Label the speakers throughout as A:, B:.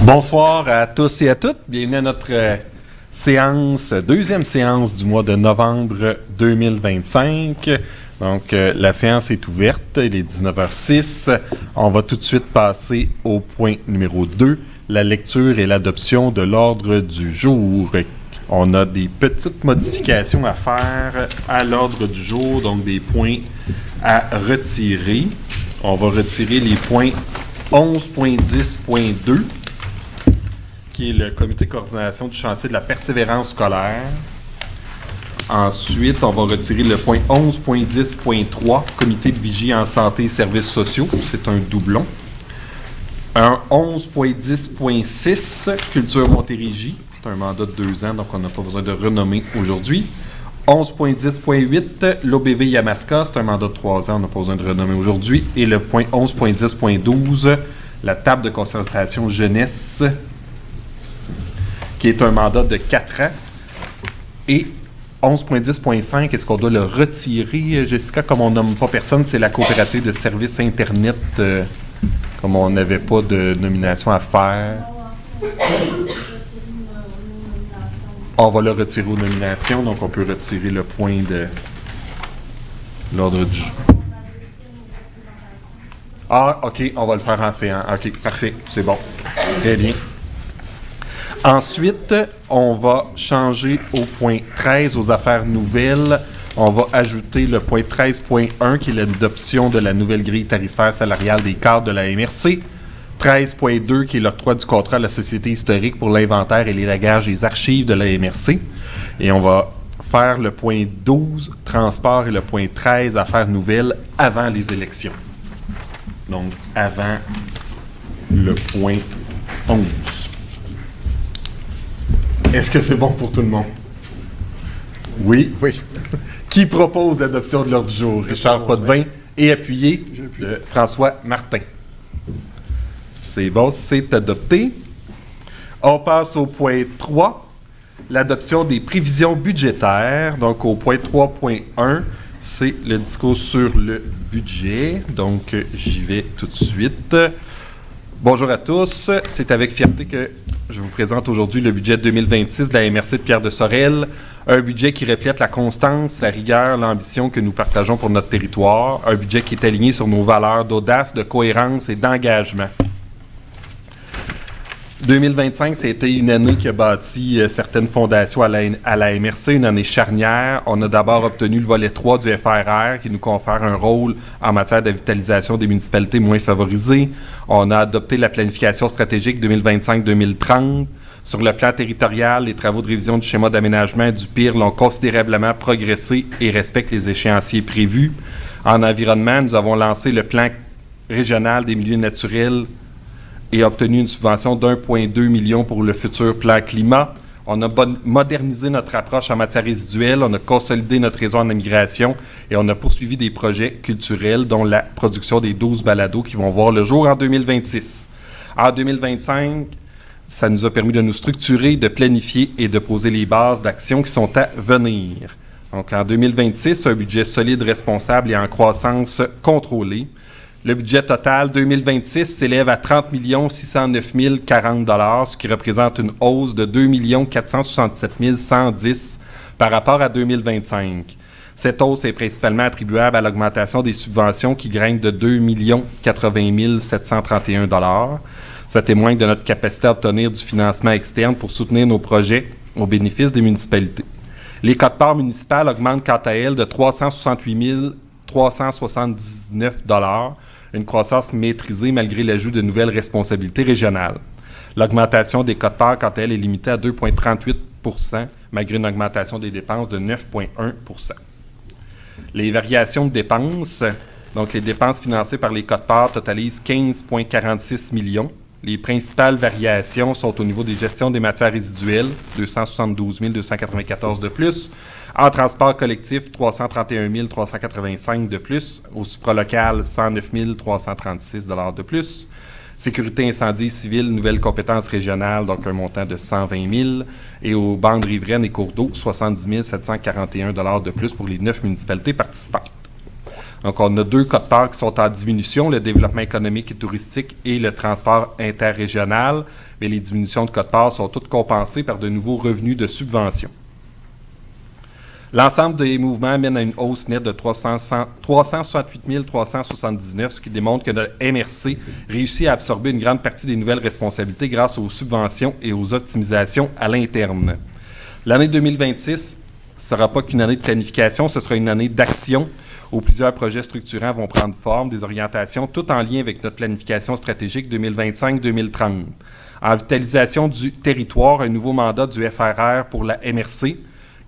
A: Bonsoir à tous et à toutes. Bienvenue à notre deuxième séance du mois de novembre 2025. Donc, la séance est ouverte. Il est 19h06. On va tout de suite passer au point numéro 2, la lecture et l'adoption de l'ordre du jour. On a des petites modifications à faire à l'ordre du jour, donc des points à retirer. On va retirer les points 11.10.2, qui est le comité de coordination du chantier de la persévérance scolaire. Ensuite, on va retirer le point 11.10.3, comité de vigie en santé et services sociaux. C'est un doublon. Un 11.10.6, culture Montérégie. C'est un mandat de 2 ans, donc on n'a pas besoin de renommer aujourd'hui. 11.10.8, l'OBV Yamaska. C'est un mandat de 3 ans, on n'a pas besoin de renommer aujourd'hui. Et le point 11.10.12, la table de concertation jeunesse, qui est un mandat de 4 ans. Et 11.10.5, est-ce qu'on doit le retirer, Jessica? Comme on nomme pas personne, c'est la coopérative de services Internet, comme on n'avait pas de nomination à faire. On va le retirer aux nominations, donc on peut retirer le point de l'ordre du jour. Ah, OK, on va le faire en séance. OK, parfait, c'est bon. Très bien. Ensuite, on va changer au point 13, aux affaires nouvelles. On va ajouter le point 13.1, qui est l'adoption de la nouvelle grille tarifaire salariale des cadres de la MRC. 13.2, qui est l'octroi du contrat à la Société historique pour l'inventaire et l'élagage des archives de la MRC. Et on va faire le point 12, transport, et le point 13, affaires nouvelles, avant les élections. Donc, avant le point 11. Est-ce que c'est bon pour tout le monde? Oui?
B: Oui.
A: Qui propose l'adoption de l'ordre du jour? Richard Potvin, et appuyé François Martin. C'est bon, c'est adopté. On passe au point 3, l'adoption des prévisions budgétaires. Donc, au point 3.1, c'est le discours sur le budget. Donc, j'y vais tout de suite. Bonjour à tous. C'est avec fierté que je vous présente aujourd'hui le budget 2026 de la MRC de Pierre de Sorel. Un budget qui reflète la constance, la rigueur, l'ambition que nous partageons pour notre territoire. Un budget qui est aligné sur nos valeurs d'audace, de cohérence et d'engagement. 2025, ça a été une année qui a bâti certaines fondations à la MRC, une année charnière. On a d'abord obtenu le volet 3 du FRR qui nous confère un rôle en matière de vitalisation des municipalités moins favorisées. On a adopté la planification stratégique 2025-2030. Sur le plan territorial, les travaux de révision du schéma d'aménagement du PIR l'ont considérablement progressé et respectent les échéanciers prévus. En environnement, nous avons lancé le plan régional des milieux naturels et obtenu une subvention d'1,2 million pour le futur plan climat. On a modernisé notre approche en matière résiduelle, on a consolidé notre réseau en immigration et on a poursuivi des projets culturels, dont la production des 12 balados qui vont voir le jour en 2026. En 2025, ça nous a permis de nous structurer, de planifier et de poser les bases d'actions qui sont à venir. Donc, en 2026, un budget solide, responsable et en croissance contrôlée. Le budget total 2026 s'élève à 30 609 040 $, ce qui représente une hausse de 2 467 110 par rapport à 2025. Cette hausse est principalement attribuable à l'augmentation des subventions qui grimpent de 2 080 731 $. Ça témoigne de notre capacité à obtenir du financement externe pour soutenir nos projets au bénéfice des municipalités. Les quotes-parts municipales augmentent quant à elles de 368 379 $, une croissance maîtrisée malgré l'ajout de nouvelles responsabilités régionales. L'augmentation des quotes-parts, quant à elle, est limitée à 2,38 % malgré une augmentation des dépenses de 9,1 %. Les variations de dépenses, donc les dépenses financées par les quotes-parts, totalisent 15,46 millions. Les principales variations sont au niveau des gestions des matières résiduelles, 272 294 de plus. En transport collectif, 331 385 de plus. Au supralocal, 109 336 $ de plus. Sécurité incendie civile, nouvelles compétences régionales, donc un montant de 120 000. Et aux bandes riveraines et cours d'eau, 70 741 $ de plus pour les 9 municipalités participantes. Donc, on a 2 quotes-parts qui sont en diminution, le développement économique et touristique et le transport interrégional, mais les diminutions de quotes-parts sont toutes compensées par de nouveaux revenus de subvention. L'ensemble des mouvements mène à une hausse nette de 368 379, ce qui démontre que le MRC réussit à absorber une grande partie des nouvelles responsabilités grâce aux subventions et aux optimisations à l'interne. L'année 2026 ne sera pas qu'une année de planification, ce sera une année d'action où plusieurs projets structurants vont prendre forme, des orientations, tout en lien avec notre planification stratégique 2025-2030. En vitalisation du territoire, un nouveau mandat du FRR pour la MRC.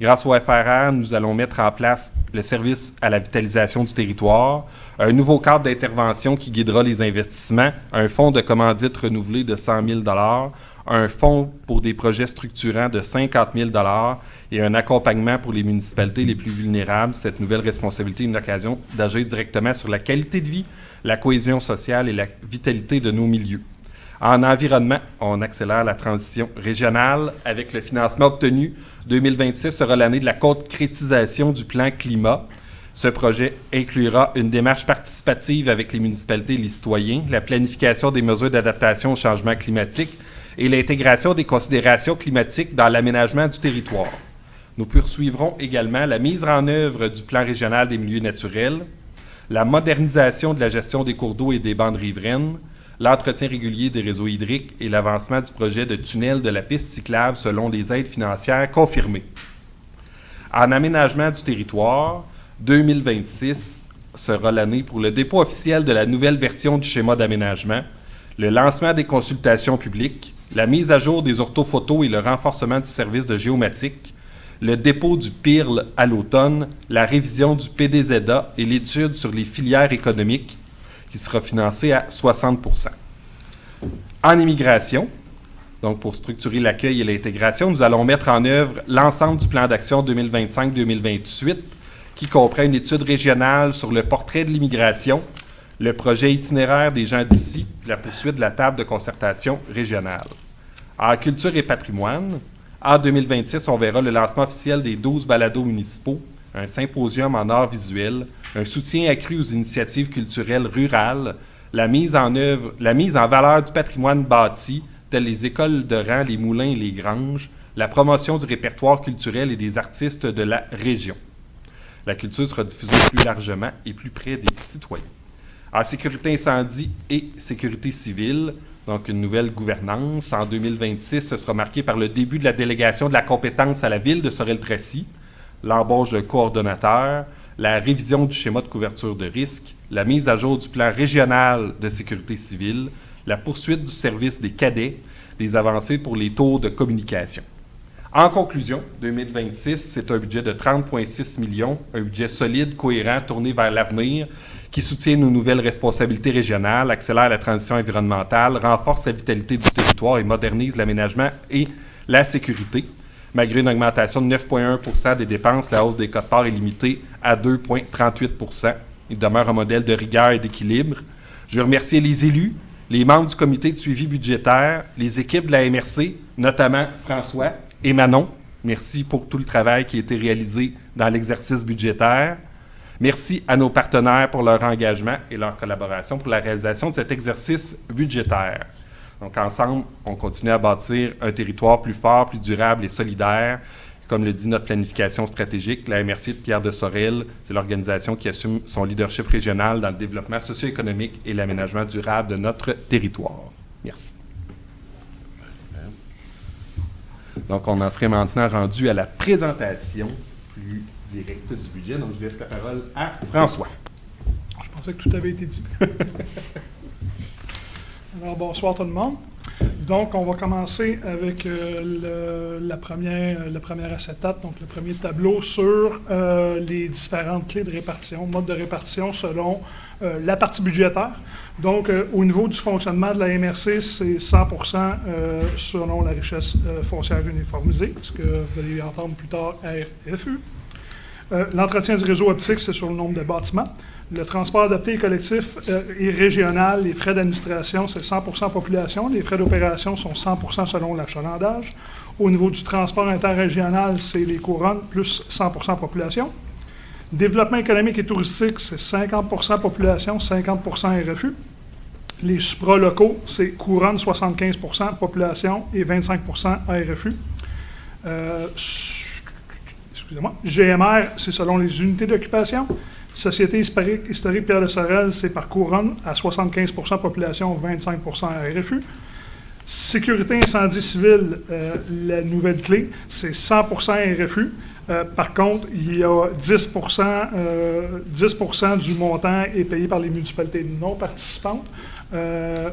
A: Grâce au FRR, nous allons mettre en place le service à la vitalisation du territoire, un nouveau cadre d'intervention qui guidera les investissements, un fonds de commandite renouvelé de 100 000 $, un fonds pour des projets structurants de 50 000 $ et un accompagnement pour les municipalités les plus vulnérables. Cette nouvelle responsabilité est une occasion d'agir directement sur la qualité de vie, la cohésion sociale et la vitalité de nos milieux. En environnement, on accélère la transition régionale avec le financement obtenu. 2026 sera l'année de la concrétisation du plan climat. Ce projet inclura une démarche participative avec les municipalités et les citoyens, la planification des mesures d'adaptation au changement climatique et l'intégration des considérations climatiques dans l'aménagement du territoire. Nous poursuivrons également la mise en œuvre du plan régional des milieux naturels, la modernisation de la gestion des cours d'eau et des bandes riveraines, l'entretien régulier des réseaux hydriques et l'avancement du projet de tunnel de la piste cyclable selon les aides financières confirmées. En aménagement du territoire, 2026 sera l'année pour le dépôt officiel de la nouvelle version du schéma d'aménagement, le lancement des consultations publiques, la mise à jour des orthophotos et le renforcement du service de géomatique, le dépôt du PIRL à l'automne, la révision du PDZA et l'étude sur les filières économiques qui sera financée à 60 %. En immigration, donc pour structurer l'accueil et l'intégration, nous allons mettre en œuvre l'ensemble du plan d'action 2025-2028 qui comprend une étude régionale sur le portrait de l'immigration, le projet itinéraire des gens d'ici, la poursuite de la table de concertation régionale. En culture et patrimoine, en 2026, on verra le lancement officiel des 12 balados municipaux, un symposium en arts visuels, un soutien accru aux initiatives culturelles rurales, la mise en valeur du patrimoine bâti, telles les écoles de rang, les moulins et les granges, la promotion du répertoire culturel et des artistes de la région. La culture sera diffusée plus largement et plus près des citoyens. En sécurité incendie et sécurité civile, donc une nouvelle gouvernance. En 2026, ce sera marqué par le début de la délégation de la compétence à la ville de Sorel-Tracy, l'embauche d'un coordonnateur, la révision du schéma de couverture de risque, la mise à jour du plan régional de sécurité civile, la poursuite du service des cadets, des avancées pour les tours de communication. En conclusion, 2026, c'est un budget de 30,6 millions, un budget solide, cohérent, tourné vers l'avenir, qui soutient nos nouvelles responsabilités régionales, accélère la transition environnementale, renforce la vitalité du territoire et modernise l'aménagement et la sécurité. Malgré une augmentation de 9,1 % des dépenses, la hausse des quotes-parts est limitée à 2,38 %. Il demeure un modèle de rigueur et d'équilibre. Je veux remercier les élus, les membres du comité de suivi budgétaire, les équipes de la MRC, notamment François et Manon. Merci pour tout le travail qui a été réalisé dans l'exercice budgétaire. Merci à nos partenaires pour leur engagement et leur collaboration pour la réalisation de cet exercice budgétaire. Donc, ensemble, on continue à bâtir un territoire plus fort, plus durable et solidaire. Comme le dit notre planification stratégique, la MRC de Pierre de Sorel, c'est l'organisation qui assume son leadership régional dans le développement socio-économique et l'aménagement durable de notre territoire. Merci. Donc, on en serait maintenant rendu à la présentation plus directe du budget. Donc, je laisse la parole à François.
B: Je pensais que tout avait été dit. Alors, bonsoir tout le monde. Donc, on va commencer avec le premier acétate, donc le premier tableau sur les différentes clés de répartition, mode de répartition selon la partie budgétaire. Donc, au niveau du fonctionnement de la MRC, c'est 100% selon la richesse foncière uniformisée, ce que vous allez entendre plus tard, RFU. L'entretien du réseau optique, c'est sur le nombre de bâtiments. Le transport adapté et collectif et régional, les frais d'administration, c'est 100% population. Les frais d'opération sont 100% selon l'achalandage. Au niveau du transport interrégional, c'est les couronnes plus 100% population. Développement économique et touristique, c'est 50% population, 50% RFU. Les supralocaux, c'est couronne 75% population et 25% RFU. Excusez-moi. GMR, c'est selon les unités d'occupation. Société historique Pierre de Sorel, c'est par couronne à 75% population, 25% RFU. Sécurité incendie civil, la nouvelle clé, c'est 100% RFU. Par contre, il y a 10% du montant est payé par les municipalités non participantes à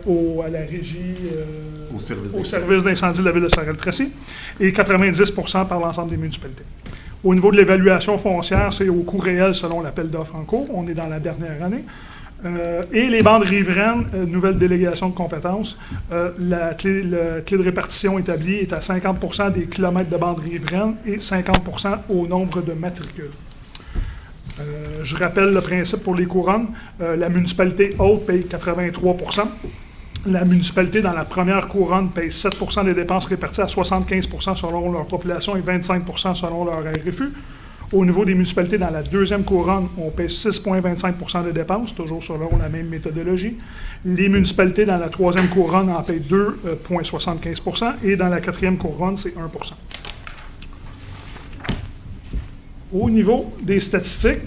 B: la régie, au service d'incendie de la ville de Sorel-Tracy, et 90% par l'ensemble des municipalités. Au niveau de l'évaluation foncière, c'est au coût réel selon l'appel d'offres en cours. On est dans la dernière année. Et les bandes riveraines, nouvelle délégation de compétences, la clé de répartition établie est à 50% des kilomètres de bandes riveraines et 50% au nombre de matricules. Je rappelle le principe pour les couronnes. La municipalité haute paye 83%. La municipalité dans la première couronne paye 7% des dépenses réparties à 75% selon leur population et 25% selon leur RFU. Au niveau des municipalités, dans la deuxième couronne, on paie 6,25% de dépenses, toujours selon la même méthodologie. Les municipalités dans la troisième couronne en paient 2,75% et dans la quatrième couronne, c'est 1%. Au niveau des statistiques,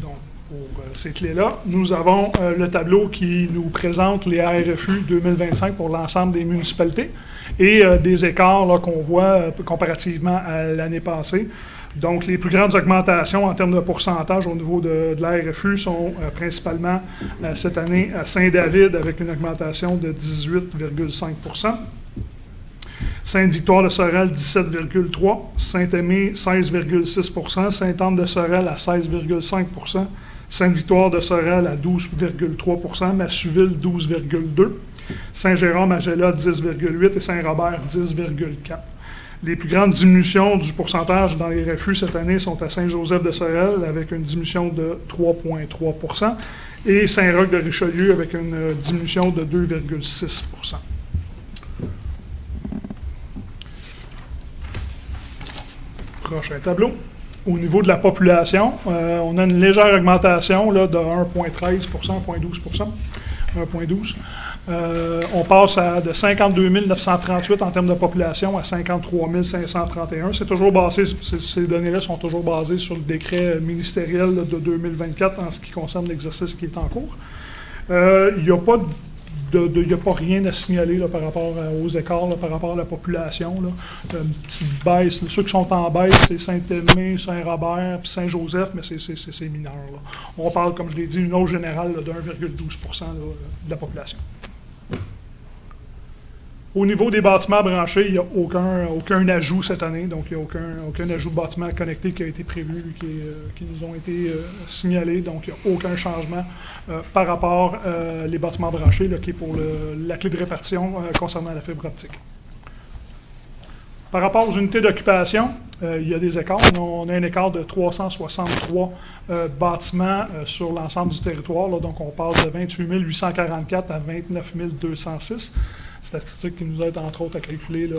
B: donc pour ces clés-là, nous avons le tableau qui nous présente les RFU 2025 pour l'ensemble des municipalités et des écarts là, qu'on voit comparativement à l'année passée. Donc, les plus grandes augmentations en termes de pourcentage au niveau de la RFU sont principalement cette année à Saint-David avec une augmentation de 18,5 %. Sainte-Victoire-de-Sorel, 17,3 %. Saint-Aimé, 16,6 % Sainte-Anne-de-Sorel à 16,5 % Sainte-Victoire-de-Sorel à 12,3 % Massuville, 12,2 % Saint-Jérôme-Magella, 10,8 % et Saint-Robert, 10,4 %. Les plus grandes diminutions du pourcentage dans les RFU cette année sont à Saint-Joseph-de-Sorel avec une diminution de 3,3 % et Saint-Roch-de-Richelieu avec une diminution de 2,6 %. Prochain tableau. Au niveau de la population, on a une légère augmentation là, de 1,13 %, 1,12 %, 1,12 %. On passe de 52 938 en termes de population à 53 531. C'est toujours basé, ces données-là sont toujours basées sur le décret ministériel là, de 2024 en ce qui concerne l'exercice qui est en cours. Il n'y a pas rien à signaler là, par rapport aux écarts, là, par rapport à la population. Là. Une petite baisse. Là. Ceux qui sont en baisse, c'est Saint-Aimé, Saint-Robert, puis Saint-Joseph, mais c'est mineur. Là. On parle, comme je l'ai dit, une hausse générale de 1,12 % de la population. Au niveau des bâtiments branchés, il n'y a aucun ajout cette année, donc il n'y a aucun ajout de bâtiments connectés qui a été prévu, qui nous ont été signalés, donc il n'y a aucun changement par rapport les bâtiments branchés, là, qui est pour la clé de répartition concernant la fibre optique. Par rapport aux unités d'occupation, il y a des écarts. On a un écart de 363 bâtiments sur l'ensemble du territoire, là, donc on passe de 28 844 à 29 206. Statistique qui nous aide, entre autres, à calculer là,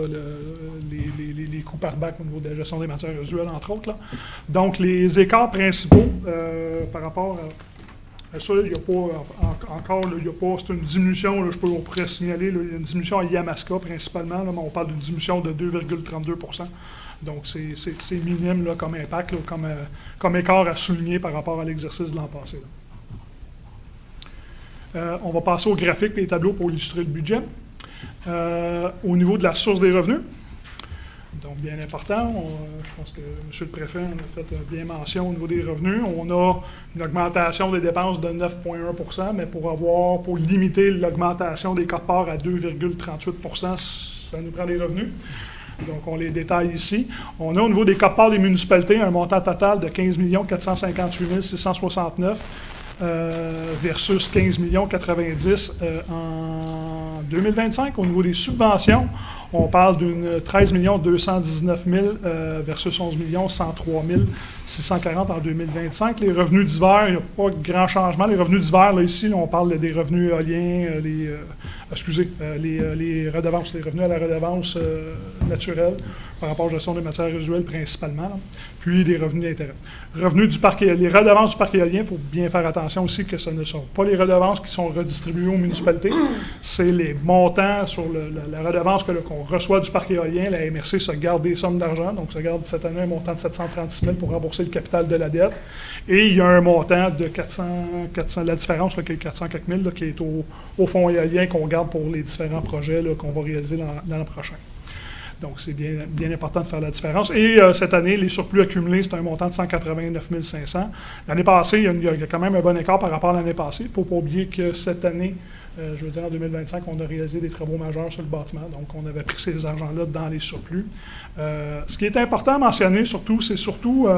B: les coûts par bac au niveau de la gestion des matières résiduelles, entre autres. Là. Donc, les écarts principaux par rapport à ça, il n'y a pas, c'est une diminution, là, on pourrait signaler, là, il y a une diminution à Yamaska principalement, là, mais on parle d'une diminution de 2,32 %. Donc, c'est minime là, comme impact, là, comme écart à souligner par rapport à l'exercice de l'an passé. On va passer au graphique et les tableaux pour illustrer le budget. Au niveau de la source des revenus, donc bien important, je pense que M. le Préfet en a fait bien mention au niveau des revenus. On a une augmentation des dépenses de 9,1 %, mais pour limiter l'augmentation des cotes-parts à 2,38 %, ça nous prend des revenus. Donc, on les détaille ici. On a au niveau des cotes-parts des municipalités un montant total de 15 458 669 versus 15 090 en 2025. Au niveau des subventions, on parle d'une 13 219 000 versus 11 103 640 en 2025. Les revenus d'hiver, il n'y a pas de grand changement. Les revenus d'hiver, là, ici, là, on parle des revenus éoliens, les redevances, les revenus à la redevance naturelle par rapport à la gestion des matières résiduelles principalement, là, puis des revenus d'intérêt. Revenus du parc, les redevances du parc éolien, il faut bien faire attention aussi que ce ne sont pas les redevances qui sont redistribuées aux municipalités, c'est les montants sur la redevance qu'on reçoit du parc éolien. La MRC se garde des sommes d'argent, donc se garde cette année un montant de 736 000 pour rembourser le capital de la dette, et il y a un montant de 400 la différence, là, qui est 400 quelques mille, là, qui est au fonds éolien qu'on garde pour les différents projets là, qu'on va réaliser l'an prochain. Donc, c'est bien important de faire la différence. Et cette année, les surplus accumulés, c'est un montant de 189 500. L'année passée, il y a quand même un bon écart par rapport à l'année passée. Il ne faut pas oublier que cette année, je veux dire en 2025, on a réalisé des travaux majeurs sur le bâtiment. Donc, on avait pris ces argents-là dans les surplus. Ce qui est important à mentionner, surtout, c'est surtout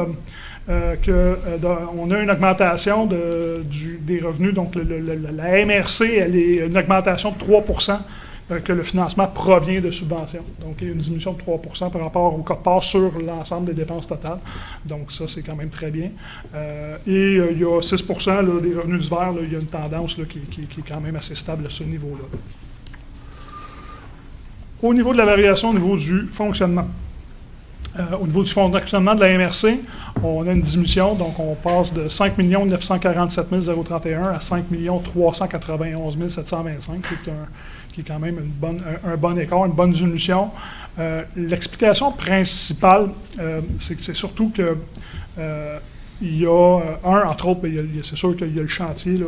B: qu'on a une augmentation des revenus. Donc, la MRC, elle est une augmentation de 3 que le financement provient de subventions. Donc, il y a une diminution de 3 par rapport au quote-part sur l'ensemble des dépenses totales. Donc, ça, c'est quand même très bien. Et il y a 6 là, des revenus d'hiver. Il y a une tendance là, qui est quand même assez stable à ce niveau-là. Au niveau de la variation, au niveau du fonctionnement. Au niveau du fonctionnement de la MRC, on a une diminution. Donc, on passe de 5 947 031 à 5 391 725, qui est quand même un bon écart, une bonne diminution. L'explication principale, c'est surtout que il y a entre autres, c'est sûr qu'il y a le chantier, là,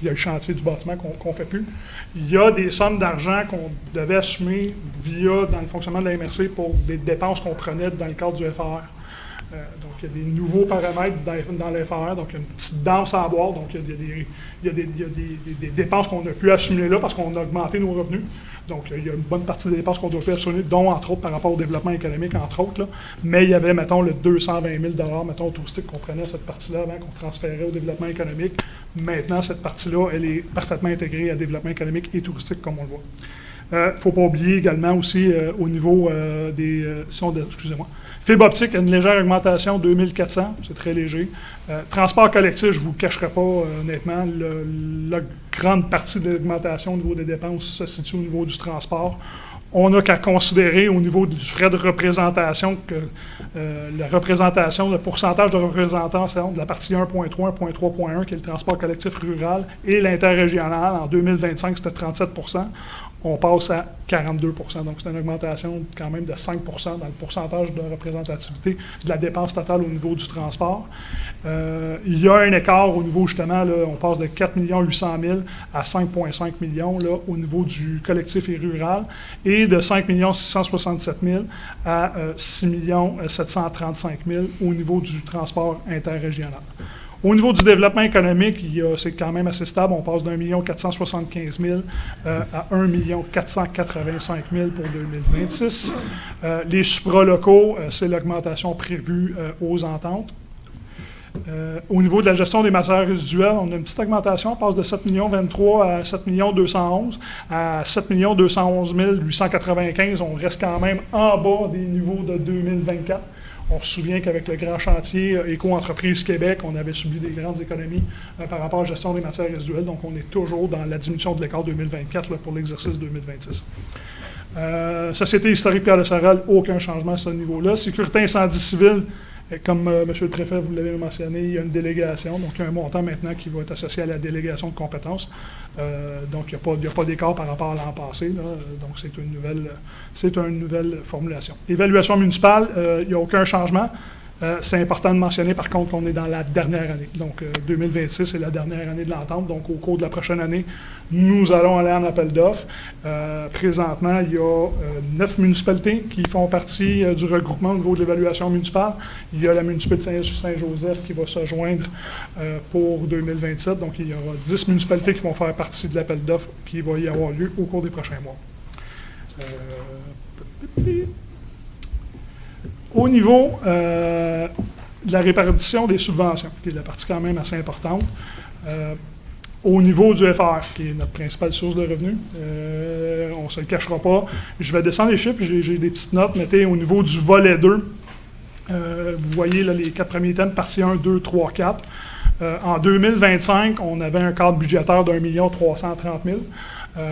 B: il y a le chantier du bâtiment qu'on ne fait plus. Il y a des sommes d'argent qu'on devait assumer dans le fonctionnement de la MRC pour des dépenses qu'on prenait dans le cadre du FR. Donc, il y a des nouveaux paramètres dans le FR, donc il y a une petite danse à avoir. Donc, il y a des dépenses qu'on a pu assumer là parce qu'on a augmenté nos revenus. Donc, il y a une bonne partie des dépenses qu'on doit faire assumer, dont, entre autres, par rapport au développement économique, entre autres. Là. Mais il y avait, mettons, le 220 000 mettons, au touristique qu'on prenait cette partie-là avant qu'on transférait au développement économique. Maintenant, cette partie-là, elle est parfaitement intégrée à développement économique et touristique, comme on le voit. Il ne faut pas oublier également aussi au niveau des... excusez-moi. Fibre optique a une légère augmentation, 2400, c'est très léger. Transport collectif, je ne vous le cacherai pas, honnêtement, la grande partie de l'augmentation au niveau des dépenses se situe au niveau du transport. On n'a qu'à considérer au niveau du frais de représentation que la représentation, le pourcentage de représentation de la partie 1.3, 1.3.1, qui est le transport collectif rural, et l'interrégional, en 2025, c'était 37 %. On passe à 42 %. Donc, c'est une augmentation quand même de 5 dans le pourcentage de représentativité de la dépense totale au niveau du transport. Il y a un écart au niveau, justement, là, on passe de 4 800 000 à 5,5 millions là, au niveau du collectif et rural, et de 5 667 000 à 6 735 000 au niveau du transport interrégional. Au niveau du développement économique, c'est quand même assez stable. On passe d'1 475 000 à 1 485 000 pour 2026. Les supralocaux, c'est l'augmentation prévue aux ententes. Au niveau de la gestion des matières résiduelles, on a une petite augmentation. On passe de 7 23 à 7 211 à 7 211 895. On reste quand même en bas des niveaux de 2024. On se souvient qu'avec le grand chantier Éco-entreprise Québec, on avait subi des grandes économies par rapport à la gestion des matières résiduelles. Donc, on est toujours dans la diminution de l'écart 2024 là, pour l'exercice 2026. Société historique Pierre de Sorel, aucun changement à ce niveau-là. Sécurité incendie civil, comme M. le Préfet vous l'avez mentionné, il y a une délégation. Donc, il y a un montant maintenant qui va être associé à la délégation de compétences. Donc, il n'y a pas d'écart par rapport à l'an passé. Là. Donc, c'est une nouvelle formulation. Évaluation municipale, il n'y a aucun changement. C'est important de mentionner, par contre, qu'on est dans la dernière année. Donc, 2026 est la dernière année de l'entente. Donc, au cours de la prochaine année, nous allons aller en appel d'offres. Présentement, il y a 9 municipalités qui font partie du regroupement au niveau de l'évaluation municipale. Il y a la municipalité de Saint-Joseph qui va se joindre pour 2027. Donc, il y aura 10 municipalités qui vont faire partie de l'appel d'offres qui va y avoir lieu au cours des prochains mois. Au niveau de la répartition des subventions, qui est la partie quand même assez importante, au niveau du FR, qui est notre principale source de revenus, on ne se le cachera pas. Je vais descendre les chiffres, j'ai des petites notes. Mettez au niveau du volet 2, vous voyez là, les 4 premiers thèmes, partie 1, 2, 3, 4. En 2025, on avait un cadre budgétaire d'1 330 000.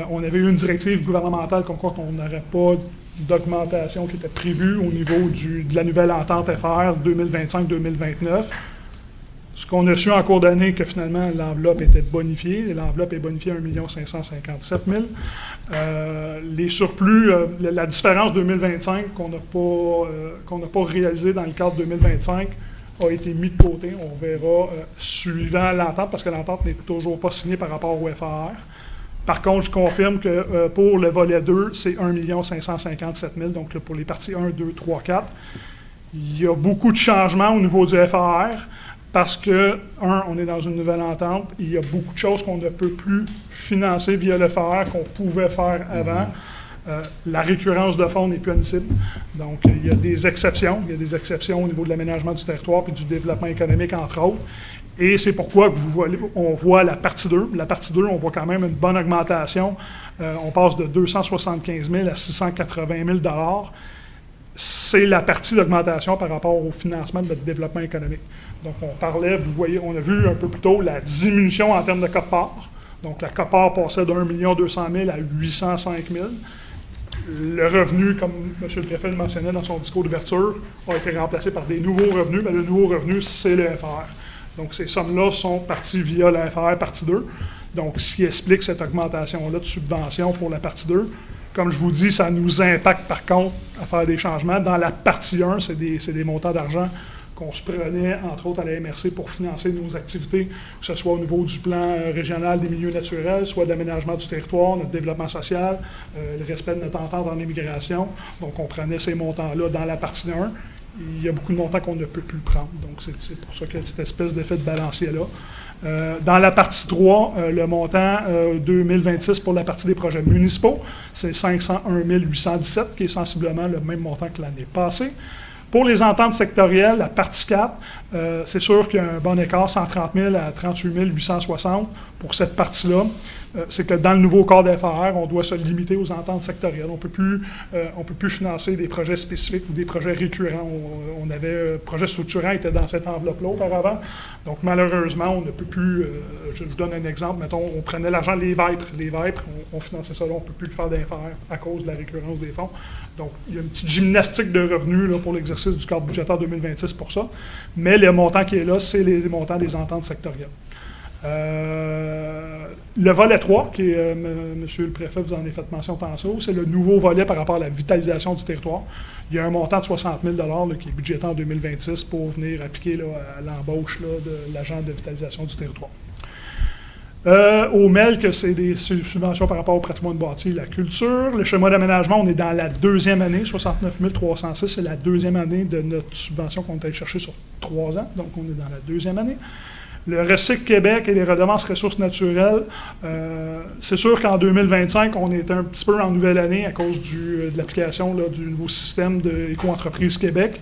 B: On avait eu une directive gouvernementale comme quoi qu'on n'aurait pas d'augmentation qui était prévue au niveau de la nouvelle entente FR 2025-2029. Ce qu'on a su en cours d'année, que finalement, l'enveloppe était bonifiée. L'enveloppe est bonifiée à 1 557 000. Les surplus, la différence 2025 qu'on n'a pas réalisé dans le cadre 2025 a été mis de côté. On verra suivant l'entente, parce que l'entente n'est toujours pas signée par rapport au FAR. Par contre, je confirme que pour le volet 2, c'est 1 557 000, donc là, pour les parties 1, 2, 3, 4. Il y a beaucoup de changements au niveau du FAR. Parce que, on est dans une nouvelle entente, il y a beaucoup de choses qu'on ne peut plus financer via le FAR qu'on pouvait faire avant. La récurrence de fonds n'est plus admissible. Donc, il y a des exceptions. Il y a des exceptions au niveau de l'aménagement du territoire et du développement économique, entre autres. Et c'est pourquoi on voit la partie 2. La partie 2, on voit quand même une bonne augmentation. On passe de 275 000 à 680 000 $. C'est la partie d'augmentation par rapport au financement de notre développement économique. Donc, on parlait, vous voyez, on a vu un peu plus tôt la diminution en termes de quote-part. Donc, la quote-part passait de 1 200 000 à 805 000. Le revenu, comme M. le préfet le mentionnait dans son discours d'ouverture, a été remplacé par des nouveaux revenus. Mais le nouveau revenu, c'est le FR. Donc, ces sommes-là sont parties via le FR partie 2. Donc, ce qui explique cette augmentation-là de subvention pour la partie 2. Comme je vous dis, ça nous impacte par contre à faire des changements. Dans la partie 1, c'est des montants d'argent qu'on se prenait, entre autres, à la MRC pour financer nos activités, que ce soit au niveau du plan régional des milieux naturels, soit de l'aménagement du territoire, notre développement social, le respect de notre entente en immigration. Donc, on prenait ces montants-là dans la partie 1. Il y a beaucoup de montants qu'on ne peut plus prendre. Donc, c'est pour ça qu'il y a cette espèce d'effet de balancier-là. Dans la partie 3, le montant 2026 pour la partie des projets municipaux, c'est 501 817, qui est sensiblement le même montant que l'année passée. Pour les ententes sectorielles, la partie 4, c'est sûr qu'il y a un bon écart, 130 000 à 38 860 pour cette partie-là. C'est que dans le nouveau cadre d'FR, on doit se limiter aux ententes sectorielles. On peut plus financer des projets spécifiques ou des projets récurrents. On avait projet structurant était dans cette enveloppe-là auparavant. Donc malheureusement, on ne peut plus. Je vous donne un exemple. Mettons, on prenait l'argent des Vêpres. Les Vêpres, on finançait ça là. On ne peut plus le faire d'FR à cause de la récurrence des fonds. Donc il y a une petite gymnastique de revenus là, pour l'exercice du cadre budgétaire 2026 pour ça. Mais le montant qui est là, c'est les montants des ententes sectorielles. Le volet 3, qui est, Monsieur le préfet, vous en avez fait mention tantôt, c'est le nouveau volet par rapport à la vitalisation du territoire. Il y a un montant de 60 000 $ qui est budgété en 2026 pour venir appliquer là, à l'embauche là, de l'agent de vitalisation du territoire. Au MELC, c'est des subventions par rapport au patrimoine bâti et la culture. Le schéma d'aménagement, on est dans la deuxième année, 69 306, c'est la deuxième année de notre subvention qu'on est allé chercher sur 3 ans, donc on est dans la deuxième année. Le Recyc Québec et les redevances ressources naturelles, c'est sûr qu'en 2025, on était un petit peu en nouvelle année à cause de l'application là, du nouveau système de Éco-entreprise Québec.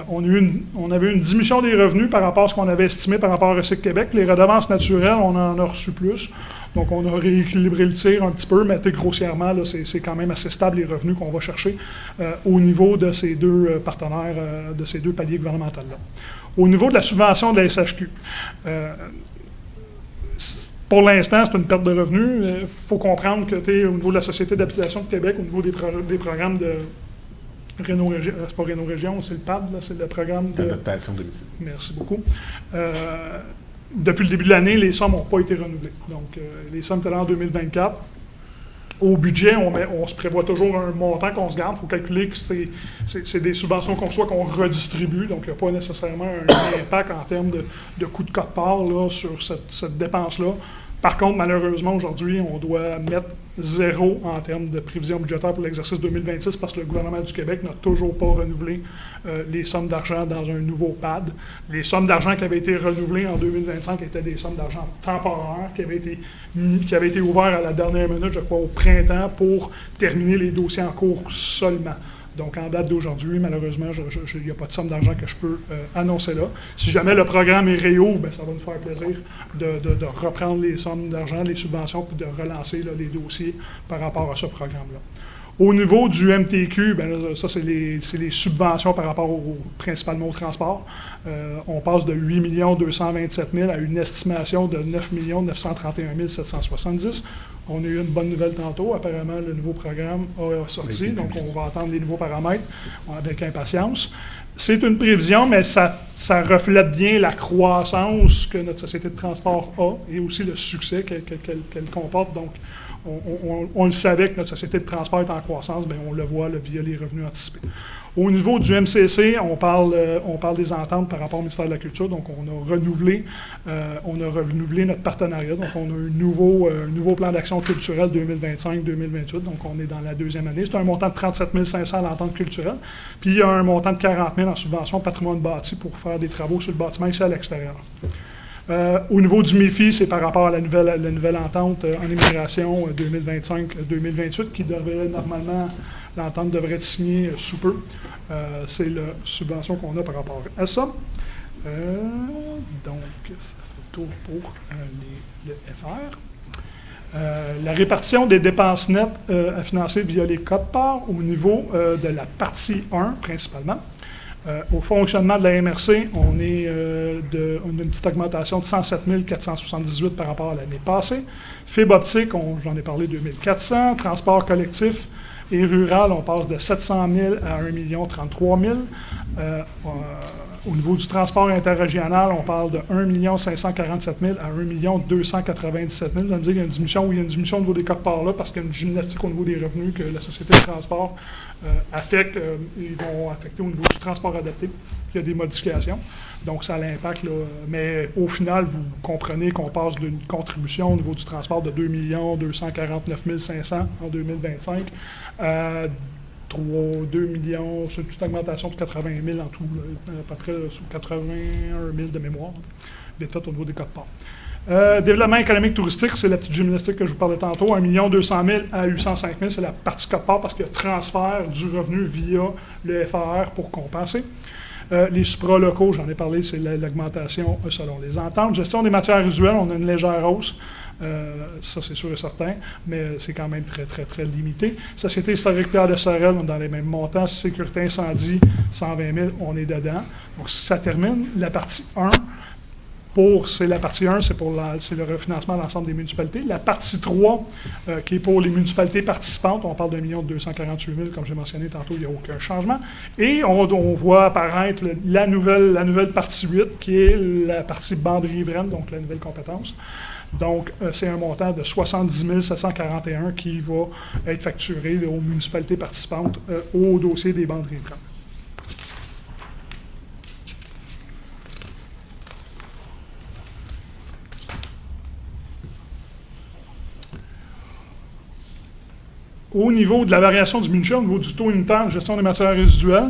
B: On avait une diminution des revenus par rapport à ce qu'on avait estimé par rapport à Recyc Québec. Les redevances naturelles, on en a reçu plus. Donc, on a rééquilibré le tir un petit peu, mais grossièrement, là, c'est quand même assez stable les revenus qu'on va chercher au niveau de ces deux partenaires, de ces deux paliers gouvernementaux-là. Au niveau de la subvention de la SHQ, pour l'instant, c'est une perte de revenus. Il faut comprendre que au niveau de la Société d'habitation de Québec, au niveau des programmes de Réno-Région, c'est pas Réno-Région, c'est le PAD, là, c'est le programme
A: d'adaptation de domicile.
B: Merci beaucoup. Depuis le début de l'année, les sommes n'ont pas été renouvelées. Donc, les sommes étaient là en 2024. Au budget, on se prévoit toujours un montant qu'on se garde. Il faut calculer que c'est des subventions qu'on reçoit, qu'on redistribue. Donc, il n'y a pas nécessairement un impact en termes de coût de quote-part là, sur cette dépense-là. Par contre, malheureusement, aujourd'hui, on doit mettre 0 en termes de prévision budgétaire pour l'exercice 2026 parce que le gouvernement du Québec n'a toujours pas renouvelé les sommes d'argent dans un nouveau PAD. Les sommes d'argent qui avaient été renouvelées en 2025 étaient des sommes d'argent temporaires qui avaient été ouvertes à la dernière minute, je crois, au printemps pour terminer les dossiers en cours seulement. Donc, en date d'aujourd'hui, malheureusement, il n'y a pas de somme d'argent que je peux annoncer là. Si jamais le programme est réouvert, bien, ça va nous faire plaisir de reprendre les sommes d'argent, les subventions, puis de relancer là, les dossiers par rapport à ce programme-là. Au niveau du MTQ, ben là, ça, c'est les subventions par rapport principalement au transport. On passe de 8 227 000 à une estimation de 9 931 770. On a eu une bonne nouvelle tantôt. Apparemment, le nouveau programme a sorti, donc on va attendre les nouveaux paramètres avec impatience. C'est une prévision, mais ça reflète bien la croissance que notre société de transport a et aussi le succès qu'elle comporte. Donc, on le savait que notre société de transport est en croissance, bien, on le voit là, via les revenus anticipés. Au niveau du MCC, on parle des ententes par rapport au ministère de la Culture, donc on a renouvelé notre partenariat, donc on a un nouveau plan d'action culturelle 2025-2028, donc on est dans la deuxième année. C'est un montant de 37 500 à l'entente culturelle, puis il y a un montant de 40 000 en subvention patrimoine bâti pour faire des travaux sur le bâtiment ici à l'extérieur. Au niveau du MIFI, c'est par rapport à la nouvelle entente en immigration 2025-2028 qui devrait normalement, l'entente devrait être signée sous peu. C'est la subvention qu'on a par rapport à ça. Donc, ça fait le tour pour le FR. La répartition des dépenses nettes à financer via les codes-parts au niveau de la partie 1 principalement. Au fonctionnement de la MRC, on a une petite augmentation de 107 478 par rapport à l'année passée. Fibre optique, j'en ai parlé, 2400. Transport collectif et rural, on passe de 700 000 à 1 033 000. Au niveau du transport interrégional, on parle de 1 547 000 à 1 297 000. Ça veut dire qu'il y a une diminution, il y a une diminution au niveau des codes-parts là, parce qu'il y a une gymnastique au niveau des revenus que la société de transport affecte. Ils vont affecter au niveau du transport adapté. Il y a des modifications. Donc, ça a l'impact. Là, mais au final, vous comprenez qu'on passe d'une contribution au niveau du transport de 2 249 500 en 2025 à 2 millions, c'est une petite augmentation de 80 000 en tout, à peu près sur 81 000 de mémoire, vite fait au niveau des codes-parts. Développement économique touristique, c'est la petite gymnastique que je vous parlais tantôt, 1 200 000 à 805 000, c'est la partie code-part parce qu'il y a transfert du revenu via le FAR pour compenser. Les supralocaux, j'en ai parlé, c'est l'augmentation selon les ententes. Gestion des matières résiduelles, on a une légère hausse. Ça, c'est sûr et certain, mais c'est quand même très, très, très limité. Société historique Pierre de Sorel, on est dans les mêmes montants. Sécurité incendie, 120 000, on est dedans. Donc, ça termine la partie 1. La partie 1, c'est le refinancement de l'ensemble des municipalités. La partie 3, qui est pour les municipalités participantes, on parle d'1 248 000, comme j'ai mentionné tantôt, il n'y a aucun changement. Et on voit apparaître la nouvelle partie 8, qui est la partie bande riveraine, donc la nouvelle compétence. Donc, c'est un montant de 70 741 qui va être facturé aux municipalités participantes au dossier des bandes riveraines. Au niveau de la variation du budget, au niveau du taux unitaire de gestion des matières résiduelles,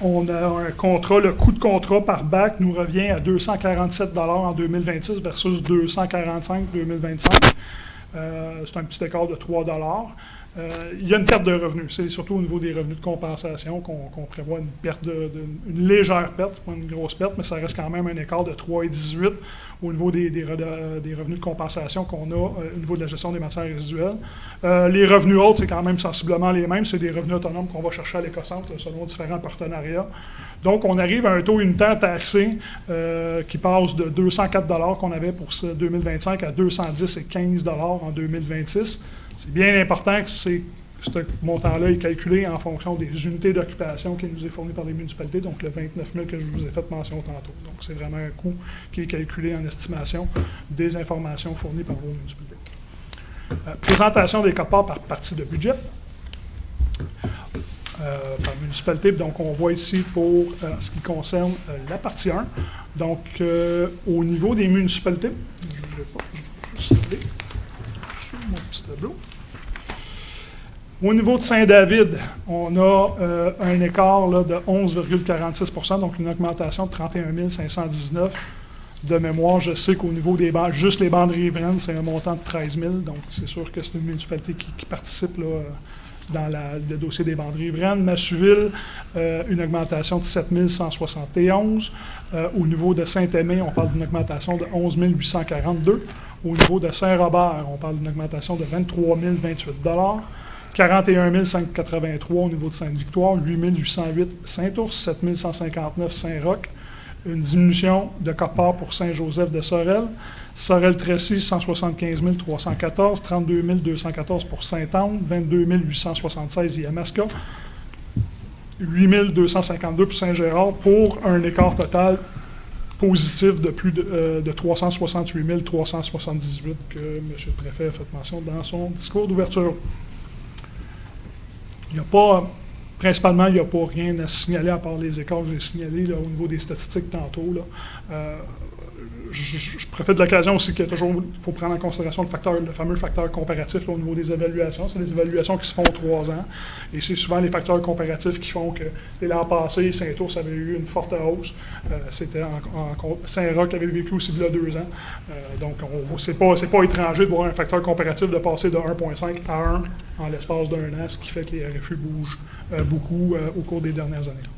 B: on a un contrat, le coût de contrat par bac nous revient à 247 $ en 2026 versus 245 en 2025. C'est un petit écart de 3 $. Il y a une perte de revenus. C'est surtout au niveau des revenus de compensation qu'on prévoit une légère perte, pas une grosse perte, mais ça reste quand même un écart de 3,18 au niveau des revenus de compensation qu'on a au niveau de la gestion des matières résiduelles. Les revenus autres, c'est quand même sensiblement les mêmes. C'est des revenus autonomes qu'on va chercher à l'Écocentre selon différents partenariats. Donc, on arrive à un taux unitaire taxé qui passe de 204 $ qu'on avait pour 2025 à 210 et 15 $ en 2026. C'est bien important que ce montant-là est calculé en fonction des unités d'occupation qui nous est fournies par les municipalités, donc le 29 000 que je vous ai fait mention tantôt. Donc, c'est vraiment un coût qui est calculé en estimation des informations fournies par vos municipalités. Présentation des codes-parts par partie de budget. Par municipalité. Donc, on voit ici pour ce qui concerne la partie 1. Donc, au niveau des municipalités, je ne vais pas sur mon petit tableau. Au niveau de Saint-David, on a un écart là, de 11,46 %, donc une augmentation de 31 519. De mémoire, je sais qu'au niveau des bandes, juste les bandes riveraines, c'est un montant de 13 000, donc c'est sûr que c'est une municipalité qui participe là, dans le dossier des bandes riveraines. Massuville, une augmentation de 7 171. Au niveau de Saint-Aimé, on parle d'une augmentation de 11 842. Au niveau de Saint-Robert, on parle d'une augmentation de 23 028 $. 41 583 au niveau de Sainte-Victoire, 8 808 Saint-Ours, 7 159 Saint-Roch, une diminution de quart-part pour Saint-Joseph de Sorel, Sorel-Tracy, 175 314, 32 214 pour Sainte-Anne, 22 876 Yamaska, 8 252 pour Saint-Gérard, pour un écart total positif de plus de 368 378 que M. le Préfet a fait mention dans son discours d'ouverture. Il n'y a pas, principalement, il n'y a pas rien à signaler à part les écarts que j'ai signalés là, au niveau des statistiques tantôt. Là. Je profite de l'occasion aussi qu'il faut prendre en considération le fameux facteur comparatif là, au niveau des évaluations. C'est des évaluations qui se font 3 ans. Et c'est souvent les facteurs comparatifs qui font que dès l'an passé, Saint-Ours avait eu une forte hausse. C'était Saint-Roch avait vécu aussi il y a 2 ans. Donc, c'est pas étranger de voir un facteur comparatif de passer de 1,5 à 1 en l'espace d'1 an, ce qui fait que les RFU bougent beaucoup au cours des dernières années.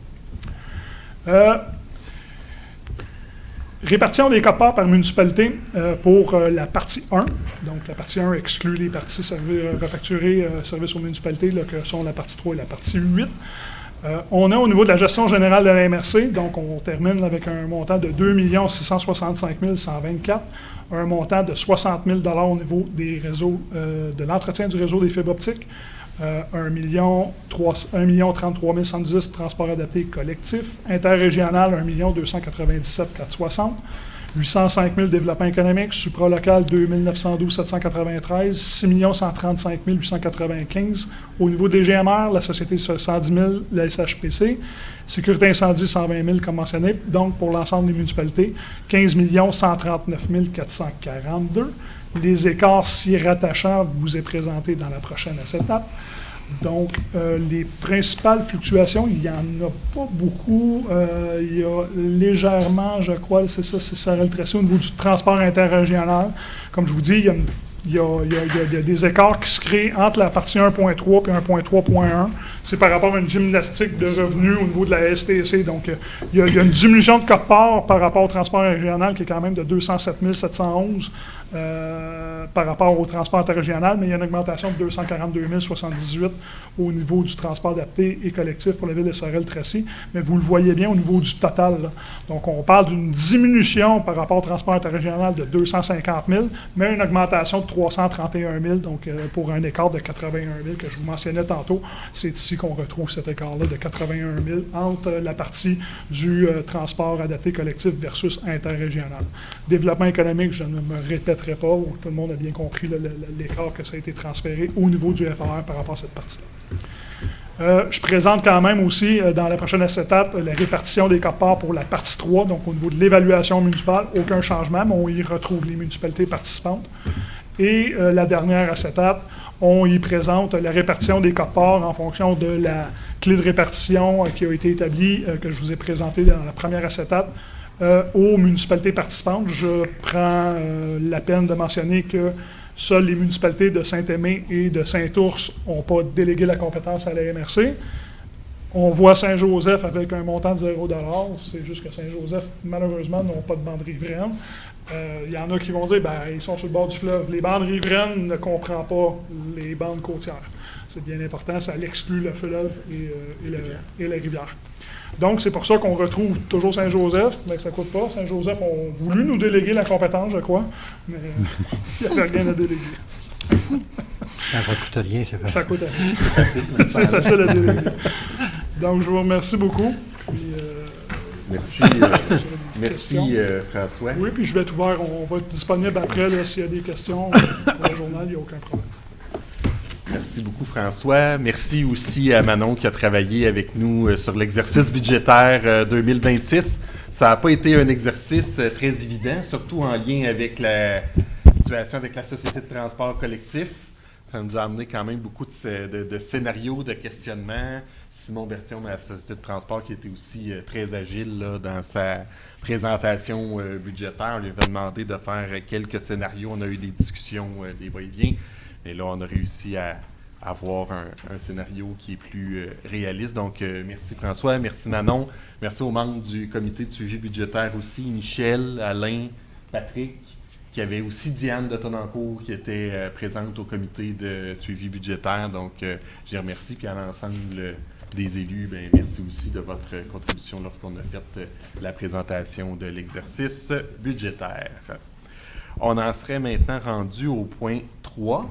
B: Répartition des quotes-parts par municipalité pour la partie 1. Donc, la partie 1 exclut les parties refacturées services aux municipalités, là, que sont la partie 3 et la partie 8. On a au niveau de la gestion générale de la MRC, donc on termine avec un montant de 2 665 124, un montant de 60 000 au niveau des réseaux, de l'entretien du réseau des fibres optiques, 1 33 110 transports adaptés collectifs, interrégional 1 297 460, 805 000 développement économique, supralocal 2 912 793, 6 135 895. Au niveau des GMR, la Société 110 000, la SHPC, sécurité incendie 120 000 comme mentionné, donc pour l'ensemble des municipalités, 15 139 442. Les écarts s'y rattachant vous est présenté dans la prochaine acétate. Donc, les principales fluctuations, il n'y en a pas beaucoup. Il y a légèrement, je crois, c'est Sorel-Tracy au niveau du transport interrégional. Comme je vous dis, il y a des écarts qui se créent entre la partie 1.3 et 1.3.1. C'est par rapport à une gymnastique de revenus au niveau de la STC. Donc, il y a une diminution de quote-part par rapport au transport régional qui est quand même de 207 711 par rapport au transport interrégional, mais il y a une augmentation de 242 078 au niveau du transport adapté et collectif pour la ville de Sorel-Tracy. Mais vous le voyez bien au niveau du total. Là. Donc, on parle d'une diminution par rapport au transport interrégional de 250 000, mais une augmentation de 331 000, donc pour un écart de 81 000 que je vous mentionnais tantôt. C'est ici qu'on retrouve cet écart-là de 81 000 entre la partie du transport adapté collectif versus interrégional. Développement économique, je ne me répéterai pas, tout le monde a bien compris l'écart que ça a été transféré au niveau du FRR par rapport à cette partie-là. Je présente quand même aussi, dans la prochaine acétate, la répartition des quotes-parts pour la partie 3, donc au niveau de l'évaluation municipale, aucun changement, mais on y retrouve les municipalités participantes. Et la dernière acétate, on y présente la répartition des quotes-parts en fonction de la clé de répartition qui a été établie, que je vous ai présentée dans la première acétate, aux municipalités participantes. Je prends la peine de mentionner que seules les municipalités de Saint-Aimé et de Saint-Ours n'ont pas délégué la compétence à la MRC. On voit Saint-Joseph avec un montant de 0 $. C'est juste que Saint-Joseph, malheureusement, n'ont pas de bande riveraine. Il y en a qui vont dire ils sont sur le bord du fleuve. Les bandes riveraines ne comprennent pas les bandes côtières. C'est bien important, ça exclut le fleuve et la rivière. Donc, c'est pour ça qu'on retrouve toujours Saint-Joseph, mais que ça ne coûte pas. Saint-Joseph ont voulu nous déléguer la compétence, je crois, mais il n'y avait rien à déléguer.
C: Ça ne coûte rien, c'est facile.
B: Ça coûte rien. C'est facile à déléguer. Donc, je vous remercie beaucoup. Puis,
A: merci François.
B: Oui, puis je vais être ouvert. On va être disponible après s'il y a des questions pour le journal, il n'y a aucun problème.
A: Merci beaucoup, François. Merci aussi à Manon qui a travaillé avec nous sur l'exercice budgétaire 2026. Ça n'a pas été un exercice très évident, surtout en lien avec la situation avec la Société de transport collectif. Ça nous a amené quand même beaucoup de scénarios, de questionnements. Simon Bertillon de la Société de transport qui était aussi très agile là, dans sa présentation budgétaire. On lui avait demandé de faire quelques scénarios. On a eu des discussions, des va-et-vient. Et là, on a réussi à avoir un scénario qui est plus réaliste. Donc, merci François, merci Manon, merci aux membres du comité de suivi budgétaire aussi, Michel, Alain, Patrick qu'il y avait aussi Diane de Tonancourt qui était présente au comité de suivi budgétaire. Donc, je les remercie. Puis à l'ensemble des élus, bien, merci aussi de votre contribution lorsqu'on a fait la présentation de l'exercice budgétaire. On en serait maintenant rendu au point 3.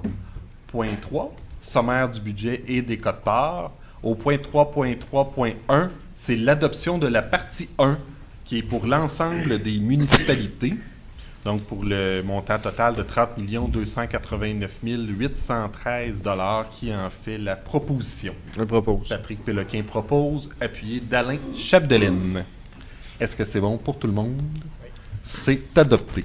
A: Point 3, sommaire du budget et des quotes-parts. Au point 3.3.1, c'est l'adoption de la partie 1 qui est pour l'ensemble des municipalités. Donc, pour le montant total de 30 289 813 $ qui en fait la proposition.
D: Je propose.
A: Patrick Péloquin propose, appuyé d'Alain Chapdelaine. Est-ce que c'est bon pour tout le monde? Oui. C'est adopté.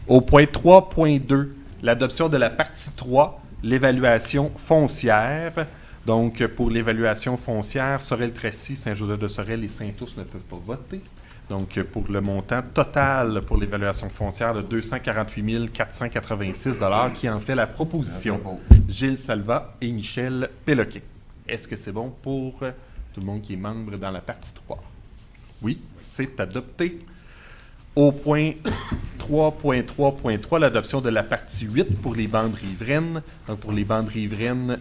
A: Au point 3.2, l'adoption de la partie 3, l'évaluation foncière. Donc, pour l'évaluation foncière, Sorel-Tracy, Saint-Joseph-de-Sorel et Saint-Ours ne peuvent pas voter. Donc, pour le montant total pour l'évaluation foncière de 248 486 $ qui en fait la proposition. Gilles Salva et Michel Péloquin. Est-ce que c'est bon pour tout le monde qui est membre dans la partie 3? Oui, c'est adopté. Au point 3.3.3, l'adoption de la partie 8 pour les bandes riveraines. Donc, pour les bandes riveraines,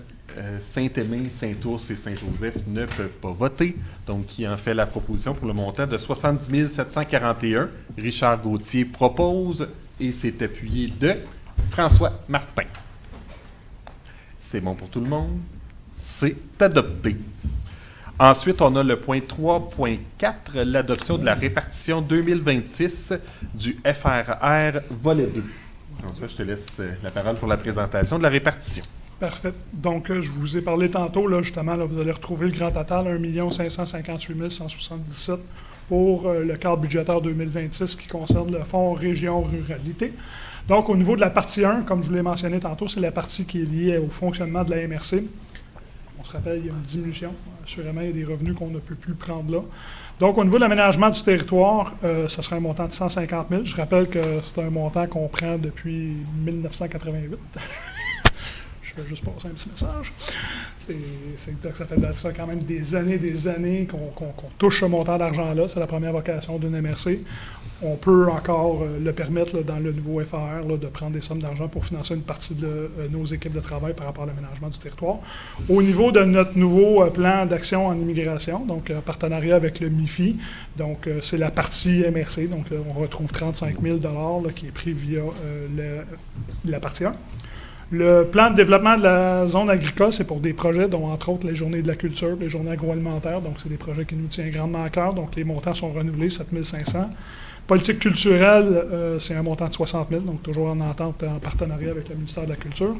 A: Saint-Aimé, Saint-Ours et Saint-Joseph ne peuvent pas voter. Donc, qui en fait la proposition pour le montant de 70 741. Richard Gauthier propose et c'est appuyé de François Martin. C'est bon pour tout le monde? C'est adopté. Ensuite, on a le point 3.4, l'adoption de la répartition 2026 du FRR volet 2. François, je te laisse la parole pour la présentation de la répartition.
B: Parfait. Donc, je vous ai parlé tantôt, là, justement, là, vous allez retrouver le grand total, 1 558 177 pour le cadre budgétaire 2026 qui concerne le Fonds Région Ruralité. Donc, au niveau de la partie 1, comme je vous l'ai mentionné tantôt, c'est la partie qui est liée au fonctionnement de la MRC. On se rappelle, il y a une diminution. Assurément, il y a des revenus qu'on ne peut plus prendre là. Donc, au niveau de l'aménagement du territoire, ça sera un montant de 150 000. Je rappelle que c'est un montant qu'on prend depuis 1988. Je vais juste passer un petit message. Ça fait quand même des années qu'on touche ce montant d'argent-là. C'est la première vocation d'une MRC. On peut encore le permettre là, dans le nouveau FAR là, de prendre des sommes d'argent pour financer une partie de nos équipes de travail par rapport à l'aménagement du territoire. Au niveau de notre nouveau plan d'action en immigration, donc en partenariat avec le MIFI, donc c'est la partie MRC. Donc là, on retrouve 35 000 $ qui est pris via la partie 1. Le plan de développement de la zone agricole, c'est pour des projets dont, entre autres, les journées de la culture, les journées agroalimentaires. Donc, c'est des projets qui nous tiennent grandement à cœur. Donc, les montants sont renouvelés, 7 500. Politique culturelle, c'est un montant de 60 000, donc toujours en entente, en partenariat avec le ministère de la Culture.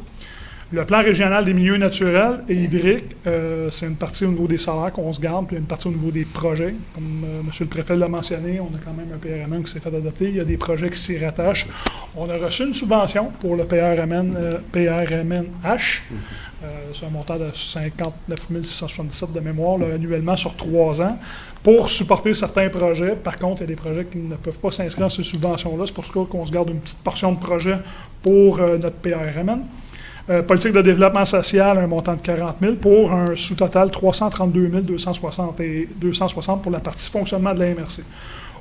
B: Le plan régional des milieux naturels et hydriques, c'est une partie au niveau des salaires qu'on se garde, puis une partie au niveau des projets. Comme M. le préfet l'a mentionné, on a quand même un PRMN qui s'est fait adopter. Il y a des projets qui s'y rattachent. On a reçu une subvention pour le PRMN-H. C'est un montant de 59 677 de mémoire là, annuellement sur 3 ans pour supporter certains projets. Par contre, il y a des projets qui ne peuvent pas s'inscrire dans ces subventions-là. C'est pour ça qu'on se garde une petite portion de projet pour notre PRMN. Politique de développement social, un montant de 40 000 pour un sous-total 332 260 pour la partie fonctionnement de la MRC.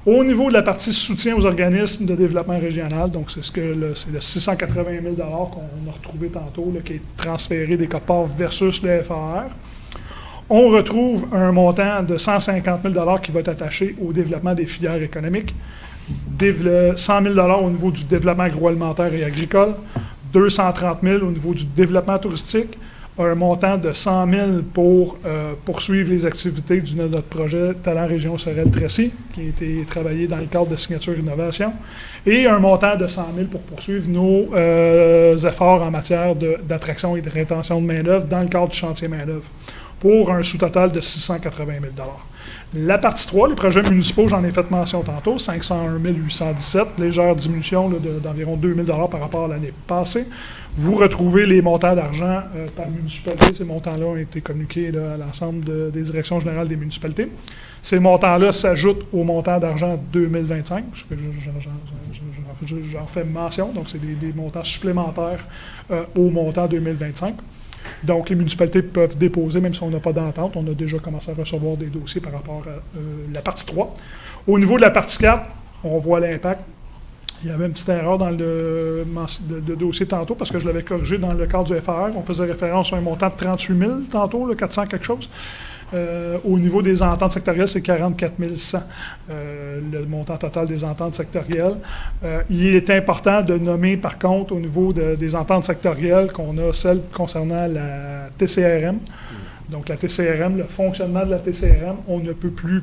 B: Au niveau de la partie soutien aux organismes de développement régional, donc c'est le 680 000 $ qu'on a retrouvé tantôt, là, qui est transféré des quotes-parts versus le FAR. On retrouve un montant de 150 000 $ qui va être attaché au développement des filières économiques, 100 000 $ au niveau du développement agroalimentaire et agricole, 230 000 au niveau du développement touristique, un montant de 100 000 pour poursuivre les activités de notre projet Talent Région Sorel-Tracy, qui a été travaillé dans le cadre de Signature Innovation, et un montant de 100 000 pour poursuivre nos efforts en matière d'attraction et de rétention de main-d'œuvre dans le cadre du chantier main-d'œuvre, pour un sous-total de 680 000 $. La partie 3, les projets municipaux, j'en ai fait mention tantôt, 501 817, légère diminution là, d'environ 2 000 $ par rapport à l'année passée. Vous retrouvez les montants d'argent par municipalité. Ces montants-là ont été communiqués là, à l'ensemble des directions générales des municipalités. Ces montants-là s'ajoutent au montant d'argent 2025. J'en fais mention, donc c'est des montants supplémentaires au montant 2025. Donc, les municipalités peuvent déposer, même si on n'a pas d'entente. On a déjà commencé à recevoir des dossiers par rapport à la partie 3. Au niveau de la partie 4, on voit l'impact. Il y avait une petite erreur dans le dossier tantôt parce que je l'avais corrigé dans le cadre du FR. On faisait référence à un montant de 38 000 tantôt, là, 400 quelque chose. Au niveau des ententes sectorielles, c'est 44 100, le montant total des ententes sectorielles. Il est important de nommer, par contre, au niveau des ententes sectorielles, qu'on a celle concernant la TCRM. Donc, la TCRM, le fonctionnement de la TCRM, on ne peut plus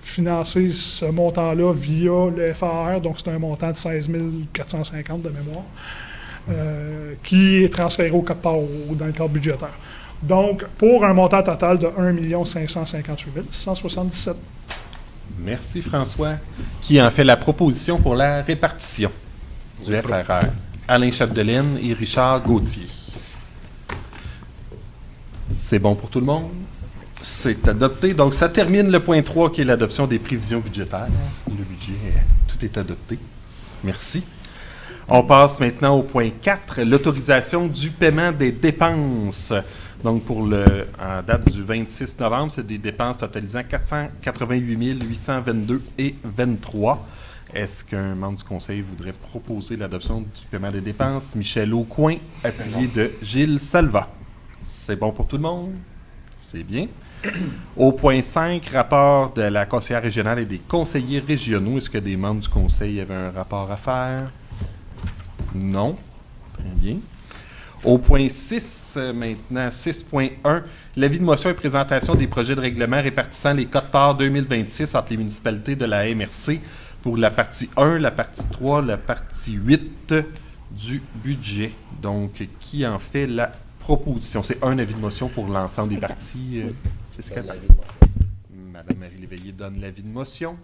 B: financer ce montant-là via le FAR, donc c'est un montant de 16 450 de mémoire, qui est transféré au dans le cadre budgétaire. Donc, pour un montant total de 1 558 177.
A: Merci François. Qui en fait la proposition pour la répartition du FRR? Alain Chapdelaine et Richard Gauthier. C'est bon pour tout le monde? C'est adopté. Donc, ça termine le point 3 qui est l'adoption des prévisions budgétaires. Le budget, tout est adopté. Merci. On passe maintenant au point 4, l'autorisation du paiement des dépenses. Donc, en date du 26 novembre, c'est des dépenses totalisant 488 822 et 23. Est-ce qu'un membre du Conseil voudrait proposer l'adoption du paiement des dépenses? Michel Aucoin, appuyé de Gilles Salva. C'est bon pour tout le monde? C'est bien. Au point 5, rapport de la conseillère régionale et des conseillers régionaux. Est-ce que des membres du Conseil avaient un rapport à faire? Non. Très bien. Au point 6, maintenant, 6.1, l'avis de motion et présentation des projets de règlement répartissant les quotes-parts 2026 entre les municipalités de la MRC pour la partie 1, la partie 3, la partie 8 du budget. Donc, qui en fait la proposition? C'est un avis de motion pour l'ensemble des parties. Madame Marie Léveillé donne l'avis de motion.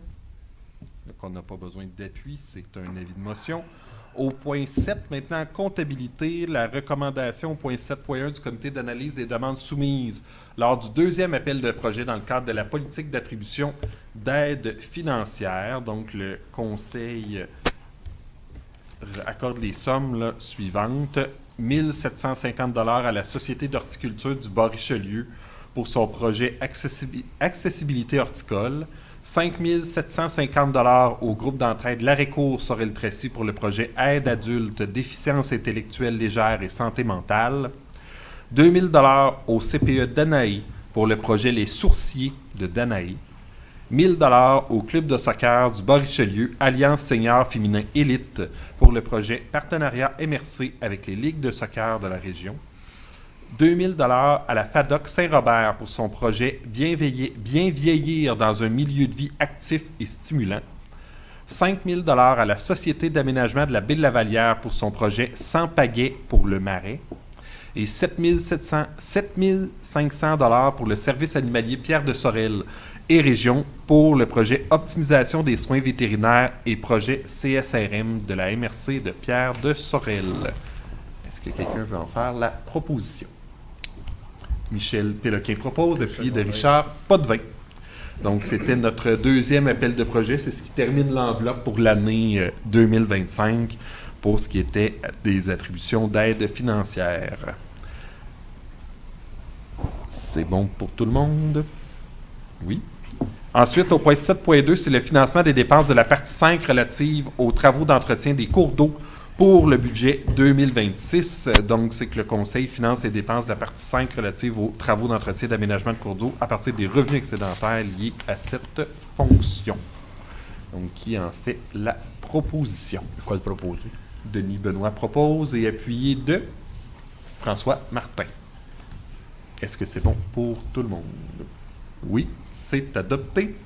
A: Donc, on n'a pas besoin d'appui, c'est un avis de motion. Au point 7, maintenant, comptabilité, la recommandation au point 7.1 du comité d'analyse des demandes soumises lors du deuxième appel de projet dans le cadre de la politique d'attribution d'aide financière. Donc, le Conseil accorde les sommes suivantes. 1 750 $ à la Société d'horticulture du Bas-Richelieu pour son projet Accessibilité horticole. 5 750 $ au groupe d'entraide L'Arécourt Sorel-Tracy pour le projet Aide adulte, déficience intellectuelle légère et santé mentale. 2 000 $ au CPE Danaï pour le projet Les Sourciers de Danaï. 1 000 $ au club de soccer du Bas-Richelieu Alliance Senior Féminin Élite pour le projet Partenariat MRC avec les ligues de soccer de la région. 2 000 $ à la FADOC Saint-Robert pour son projet Bien vieillir dans un milieu de vie actif et stimulant. 5 000 $ à la Société d'aménagement de la Baie-de-la-Vallière pour son projet Sans pagaie pour le Marais. Et 7 500 $ pour le service animalier Pierre de Sorel et Région pour le projet Optimisation des soins vétérinaires et projet CSRM de la MRC de Pierre de Sorel. Est-ce que quelqu'un veut en faire la proposition? Michel Péloquin propose, appuyé de Richard Potvin. Donc, c'était notre deuxième appel de projet. C'est ce qui termine l'enveloppe pour l'année 2025 pour ce qui était des attributions d'aide financière. C'est bon pour tout le monde? Oui. Ensuite, au point 7.2, c'est le financement des dépenses de la partie 5 relative aux travaux d'entretien des cours d'eau pour le budget 2026. Donc, c'est que le Conseil finance les dépenses de la partie 5 relative aux travaux d'entretien et d'aménagement de cours d'eau à partir des revenus excédentaires liés à cette fonction. Donc, qui en fait la proposition?
C: Quoi le proposer?
A: Denis Benoît propose et appuyé de François Martin. Est-ce que c'est bon pour tout le monde? Oui, c'est adopté.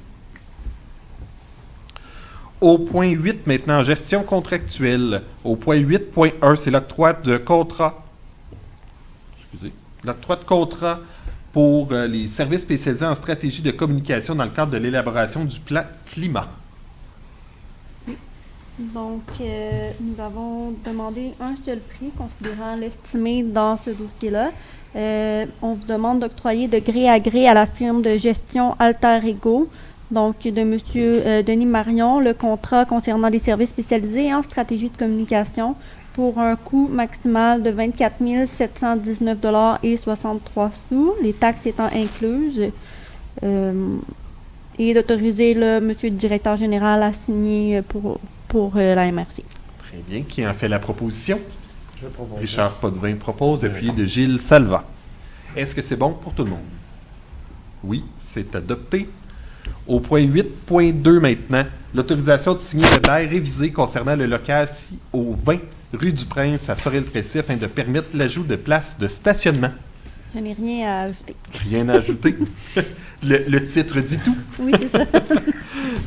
A: Au point 8, maintenant, gestion contractuelle. Au point 8.1, c'est l'octroi de contrat. L'octroi de contrat pour les services spécialisés en stratégie de communication dans le cadre de l'élaboration du plan climat.
D: Donc, nous avons demandé un seul prix, considérant l'estimé dans ce dossier-là. On vous demande d'octroyer de gré à gré à la firme de gestion Alter Ego, donc de M. Denis Marion, le contrat concernant les services spécialisés en stratégie de communication pour un coût maximal de 24 719 $ et 63 sous, les taxes étant incluses, et d'autoriser M. le directeur général à signer pour la MRC.
A: Très bien. Qui en fait la proposition?
C: Je propose.
A: Richard Potvin propose, appuyé de Gilles Salva. Est-ce que c'est bon pour tout le monde? Oui, c'est adopté. Au point 8.2 maintenant, l'autorisation de signer le bail révisé concernant le local au 20 rue du Prince à Sorel-Tracy afin de permettre l'ajout de places de stationnement.
D: Je n'ai rien à ajouter.
A: Rien à ajouter. Le titre dit tout.
D: Oui, c'est ça.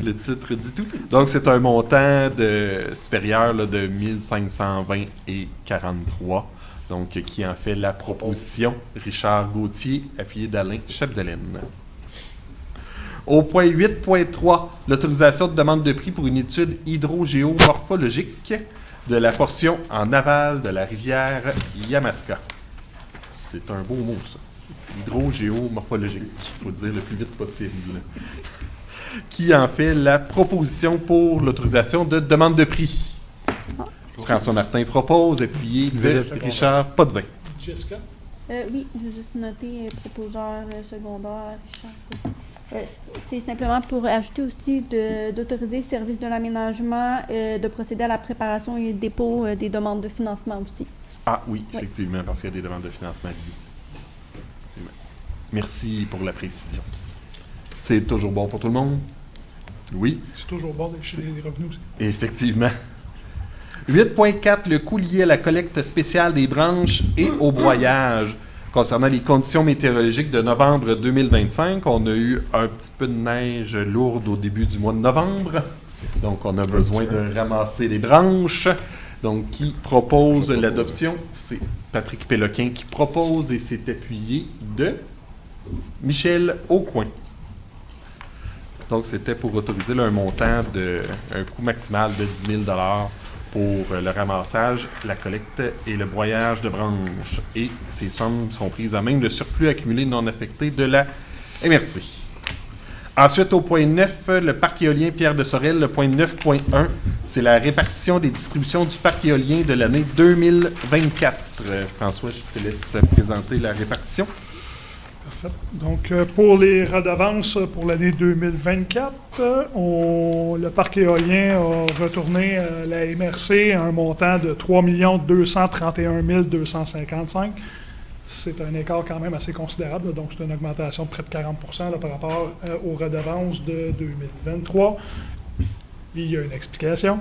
A: Le titre dit tout. Donc, c'est un montant supérieur là, de 1520 et 43. Donc, qui en fait la proposition? Richard Gauthier, appuyé d'Alain Chapdelaine. Au point 8.3, l'autorisation de demande de prix pour une étude hydrogéomorphologique de la portion en aval de la rivière Yamaska. C'est un beau mot, ça. Hydrogéomorphologique. Il faut le dire le plus vite possible. Qui en fait la proposition pour l'autorisation de demande de prix? François Martin propose, appuyé de Richard Potvin.
B: Jessica?
D: Oui, je vais juste noter proposeur secondaire, Richard. C'est simplement pour ajouter aussi d'autoriser le service de l'aménagement, de procéder à la préparation et dépôt des demandes de financement aussi.
A: Ah oui, effectivement, parce qu'il y a des demandes de financement liées. Effectivement. Merci pour la précision. C'est toujours bon pour tout le monde? Oui.
B: C'est toujours bon chez les revenus aussi.
A: Effectivement. 8.4, le coût lié à la collecte spéciale des branches et au broyage. Concernant les conditions météorologiques de novembre 2025, on a eu un petit peu de neige lourde au début du mois de novembre. Donc, on a besoin de ramasser les branches. Donc, qui propose l'adoption? C'est Patrick Péloquin qui propose et c'est appuyé de Michel Aucoin. Donc, c'était pour autoriser là, un coût maximal de 10 000 pour le ramassage, la collecte et le broyage de branches. Et ces sommes sont prises à même le surplus accumulé non affecté de la MRC. Ensuite, au point 9, le parc éolien Pierre de Sorel, le point 9.1, c'est la répartition des distributions du parc éolien de l'année 2024. François, je te laisse présenter la répartition.
B: Parfait. Donc, pour les redevances pour l'année 2024, le parc éolien a retourné à la MRC un montant de 3 231 255. C'est un écart quand même assez considérable, donc c'est une augmentation de près de 40 là, par rapport aux redevances de 2023. Il y a une explication.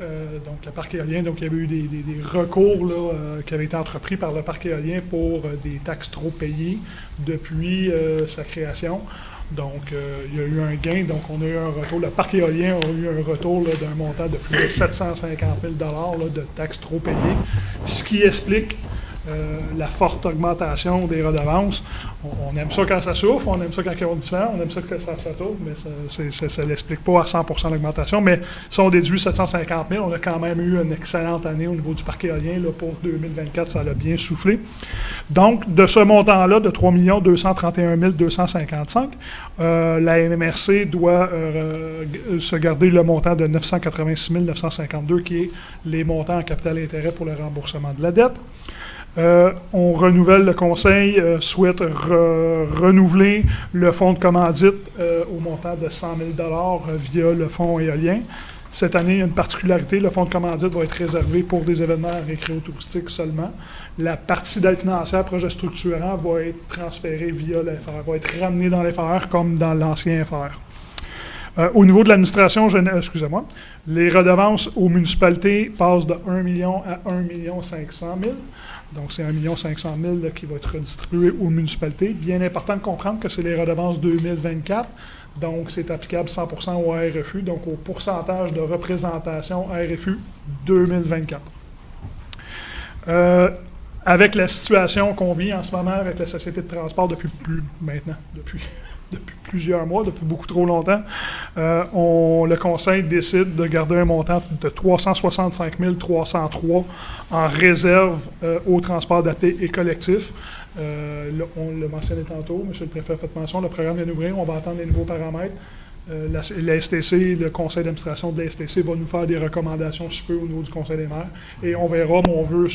B: Donc, le parc éolien, donc il y avait eu des recours là, qui avaient été entrepris par le parc éolien pour des taxes trop payées depuis sa création. Donc, il y a eu un gain. Donc, on a eu un retour. Le parc éolien a eu un retour là, d'un montant de plus de 750 000 là, de taxes trop payées, ce qui explique la forte augmentation des redevances. On aime ça quand ça souffle, on aime ça quand on dit ça, on aime ça que ça tourne, mais ça l'explique pas à 100% l'augmentation. Mais si on déduit 750 000, on a quand même eu une excellente année au niveau du parc éolien. Là, pour 2024, ça l'a bien soufflé. Donc, de ce montant-là, de 3 231 255, la MMRC doit se garder le montant de 986 952, qui est les montants en capital et intérêt pour le remboursement de la dette. On renouvelle, le conseil souhaite renouveler le fonds de commandite au montant de 100 000 via le fonds éolien. Cette année, il y a une particularité, le fonds de commandite va être réservé pour des événements récréo-touristiques seulement. La partie d'aide financière, projet structurant, va être transférée via l'FR, va être ramenée dans l'FR comme dans l'ancien FR. Au niveau de l'administration, les redevances aux municipalités passent de 1 million à 1 500 000. Donc, c'est 1 500 000 là, qui va être redistribué aux municipalités. Bien important de comprendre que c'est les redevances 2024. Donc, c'est applicable 100% au RFU, donc au pourcentage de représentation RFU 2024. Avec la situation qu'on vit en ce moment avec la Société de transport depuis plusieurs mois, depuis beaucoup trop longtemps, le Conseil décide de garder un montant de 365 303 en réserve au transport adapté et collectif. Là, on l'a mentionné tantôt, M. le Préfet a fait mention, le programme vient d'ouvrir, on va attendre les nouveaux paramètres. La STC, le conseil d'administration de la STC va nous faire des recommandations sous peu au niveau du conseil des maires et on verra, mais on veut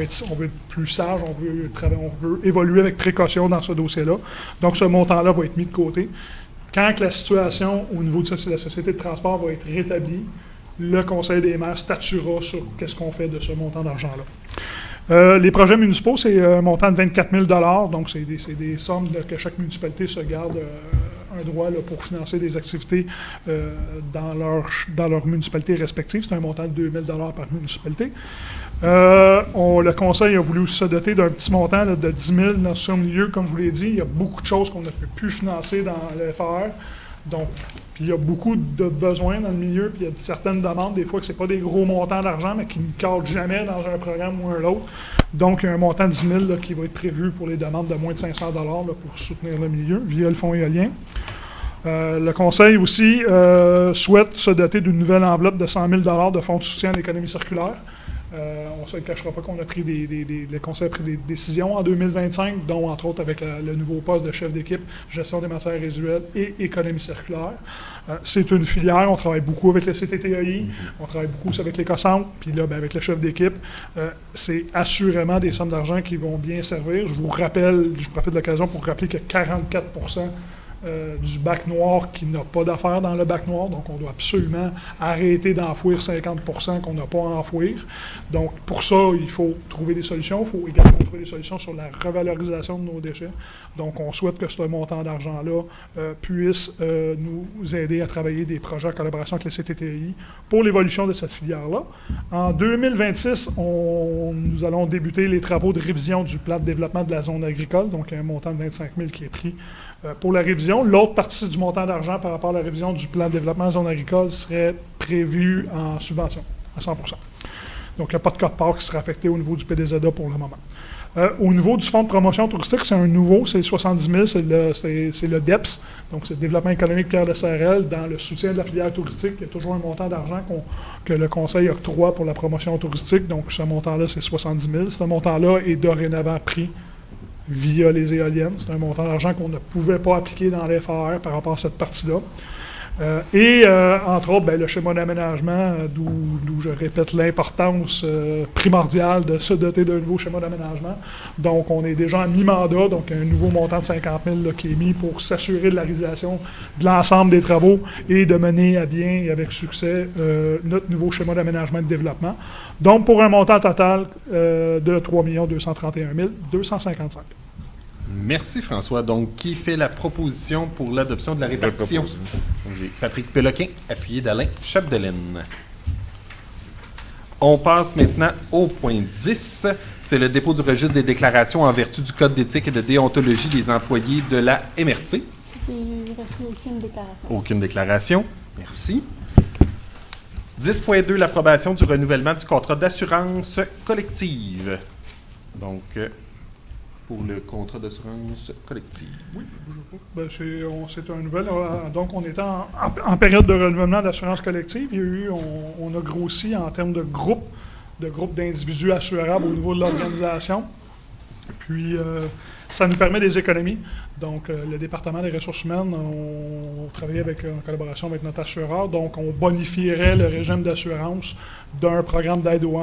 B: être plus sage, on veut évoluer avec précaution dans ce dossier-là. Donc, ce montant-là va être mis de côté. Quand la situation au niveau de la Société de transport va être rétablie, le Conseil des maires statuera sur qu'est-ce qu'on fait de ce montant d'argent-là. Les projets municipaux, c'est un montant de 24 000 $, donc c'est des sommes que chaque municipalité se garde un droit là, pour financer des activités dans leur municipalité respective. C'est un montant de 2 000 $ par municipalité. Le Conseil a voulu se doter d'un petit montant là, de 10 000 dans ce milieu. Comme je vous l'ai dit, il y a beaucoup de choses qu'on ne peut plus financer dans le FAR. Donc, puis il y a beaucoup de besoins dans le milieu, puis il y a certaines demandes, des fois que ce n'est pas des gros montants d'argent, mais qui ne cadrent jamais dans un programme ou un autre. Donc, il y a un montant de 10 000 là, qui va être prévu pour les demandes de moins de 500 $ là, pour soutenir le milieu via le fonds éolien. Le Conseil aussi souhaite se doter d'une nouvelle enveloppe de 100 000 $ de fonds de soutien à l'économie circulaire. On ne se cachera pas qu'on a pris le Conseil a pris des décisions en 2025, dont entre autres avec le nouveau poste de chef d'équipe, gestion des matières résiduelles et économie circulaire. C'est une filière, on travaille beaucoup avec le CTTEI, on travaille beaucoup aussi avec les COSANT, puis là, avec le chef d'équipe. C'est assurément des sommes d'argent qui vont bien servir. Je vous rappelle, je profite de l'occasion pour rappeler que 44 % du bac noir qui n'a pas d'affaires dans le bac noir. Donc, on doit absolument arrêter d'enfouir 50 % qu'on n'a pas à enfouir. Donc, pour ça, il faut trouver des solutions. Il faut également trouver des solutions sur la revalorisation de nos déchets. Donc, on souhaite que ce montant d'argent-là puisse nous aider à travailler des projets en collaboration avec le CTTI pour l'évolution de cette filière-là. En 2026, nous allons débuter les travaux de révision du plan de développement de la zone agricole. Donc, un montant de 25 000 qui est pris pour la révision. L'autre partie du montant d'argent par rapport à la révision du plan de développement de zone agricole serait prévue en subvention, à 100 %. Donc, il n'y a pas de quote-part qui sera affecté au niveau du PDZA pour le moment. Au niveau du fonds de promotion touristique, c'est un nouveau, c'est 70 000, c'est le DEPS, donc c'est le développement économique Pierre de Sarrel. Dans le soutien de la filière touristique, il y a toujours un montant d'argent que le Conseil octroie pour la promotion touristique. Donc, ce montant-là, c'est 70 000. Ce montant-là est dorénavant pris via les éoliennes. C'est un montant d'argent qu'on ne pouvait pas appliquer dans l'FAR par rapport à cette partie-là. Entre autres, le schéma d'aménagement, d'où je répète l'importance primordiale de se doter d'un nouveau schéma d'aménagement. Donc, on est déjà en mi-mandat, donc un nouveau montant de 50 000 là, qui est mis pour s'assurer de la réalisation de l'ensemble des travaux et de mener à bien et avec succès notre nouveau schéma d'aménagement et de développement. Donc, pour un montant total de 3 231 255.
A: Merci François. Donc, qui fait la proposition pour l'adoption de la répartition? J'ai Patrick Péloquin, appuyé d'Alain Chapdelaine. On passe maintenant au point 10. C'est le dépôt du registre des déclarations en vertu du Code d'éthique et de déontologie des employés de la MRC.
D: J'ai reçu aucune déclaration.
A: Aucune déclaration. Merci. 10.2, l'approbation du renouvellement du contrat d'assurance collective. Donc, pour le contrat d'assurance collective.
B: Oui, c'est un nouvel. Donc, on est en période de renouvellement d'assurance collective. On a grossi en termes de groupes d'individus assurables au niveau de l'organisation. Puis, ça nous permet des économies. Donc, le département des ressources humaines, on travaillait en collaboration avec notre assureur. Donc, on bonifierait le régime d'assurance d'un programme d'aide aux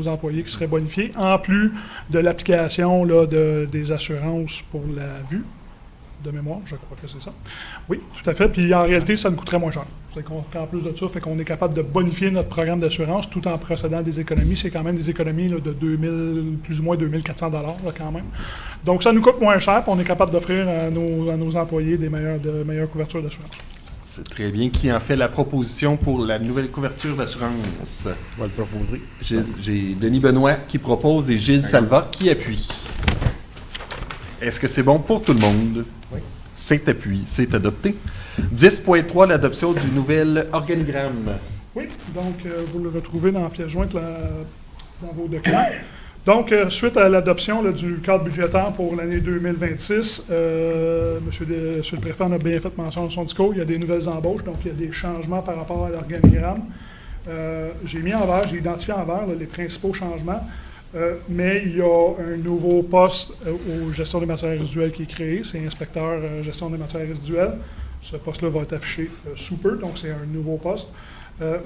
B: employés qui serait bonifié, en plus de l'application des assurances pour la vue, de mémoire, je crois que c'est ça. Oui, tout à fait. Puis, en réalité, ça nous coûterait moins cher. C'est qu'en plus de ça, fait qu'on est capable de bonifier notre programme d'assurance tout en procédant à des économies. C'est quand même des économies là, de plus ou moins 2 400 $ quand même. Donc, ça nous coûte moins cher, puis on est capable d'offrir à nos employés de meilleures couvertures d'assurance.
A: C'est très bien. Qui en fait la proposition pour la nouvelle couverture d'assurance?
C: On va le proposer.
A: J'ai Denis Benoît qui propose et Gilles Salva qui appuie. Est-ce que c'est bon pour tout le monde?
C: Oui.
A: C'est appuyé, c'est adopté. 10.3, l'adoption du nouvel organigramme.
B: Oui, donc vous le retrouvez dans la pièce jointe dans vos documents. Donc, suite à l'adoption du cadre budgétaire pour l'année 2026, monsieur le préfet en a bien fait mention dans son discours, il y a des nouvelles embauches, donc il y a des changements par rapport à l'organigramme. J'ai identifié en vert les principaux changements. Mais il y a un nouveau poste aux gestion des matières résiduelles qui est créé, c'est inspecteur gestion des matières résiduelles. Ce poste-là va être affiché sous peu, donc c'est un nouveau poste.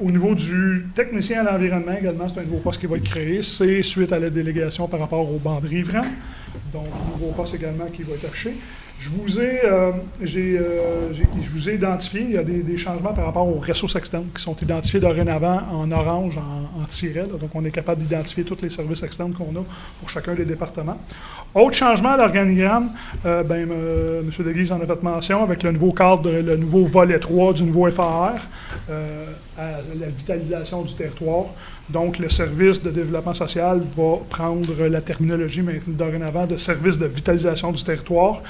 B: Au niveau du technicien à l'environnement également, c'est un nouveau poste qui va être créé. C'est suite à la délégation par rapport aux bandes riveraines. Donc, un nouveau poste également qui va être affiché. Je vous ai identifié, il y a des changements par rapport aux ressources externes qui sont identifiés dorénavant en orange, en tiret. Là. Donc, on est capable d'identifier tous les services externes qu'on a pour chacun des départements. Autre changement à l'organigramme, M. Deguise en a fait mention avec le nouveau cadre, le nouveau volet 3 du nouveau FAR, à la vitalisation du territoire. Donc, le service de développement social va prendre la terminologie maintenant dorénavant de service de vitalisation du territoire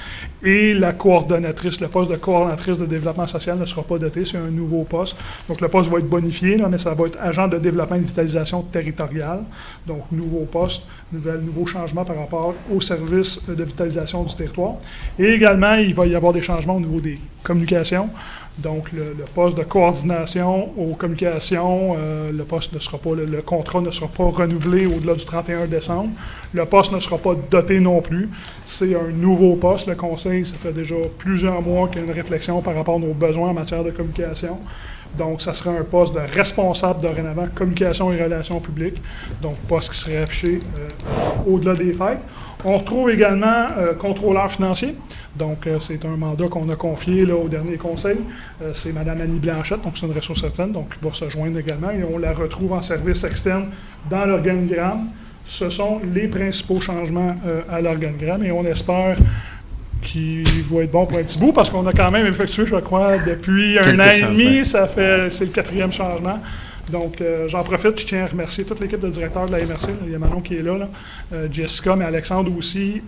B: et la coordonnatrice, le poste de coordonnatrice de développement social ne sera pas doté, c'est un nouveau poste. Donc, le poste va être bonifié, là, mais ça va être agent de développement et de vitalisation territoriale. Donc, nouveau poste, nouveau changement par rapport au service de vitalisation du territoire. Et également, il va y avoir des changements au niveau des communications. Donc, le poste de coordination aux communications, le poste ne sera pas, le contrat ne sera pas renouvelé au-delà du 31 décembre. Le poste ne sera pas doté non plus. C'est un nouveau poste. Le Conseil, ça fait déjà plusieurs mois qu'il y a une réflexion par rapport à nos besoins en matière de communication. Donc, ça serait un poste de responsable dorénavant, communication et relations publiques. Donc, poste qui serait affiché au-delà des fêtes. On retrouve également contrôleur financier. Donc, c'est un mandat qu'on a confié là, au dernier conseil. C'est Mme Annie Blanchette, donc c'est une ressource certaine, donc qui va se joindre également. Et on la retrouve en service externe dans l'organigramme. Ce sont les principaux changements à l'organigramme et on espère qu'il va être bon pour un petit bout parce qu'on a quand même effectué, je crois, depuis un an et demi. C'est le 4e changement. Donc, j'en profite, je tiens à remercier toute l'équipe de directeurs de la MRC. Il y a Manon qui est là, Jessica, mais Alexandre aussi.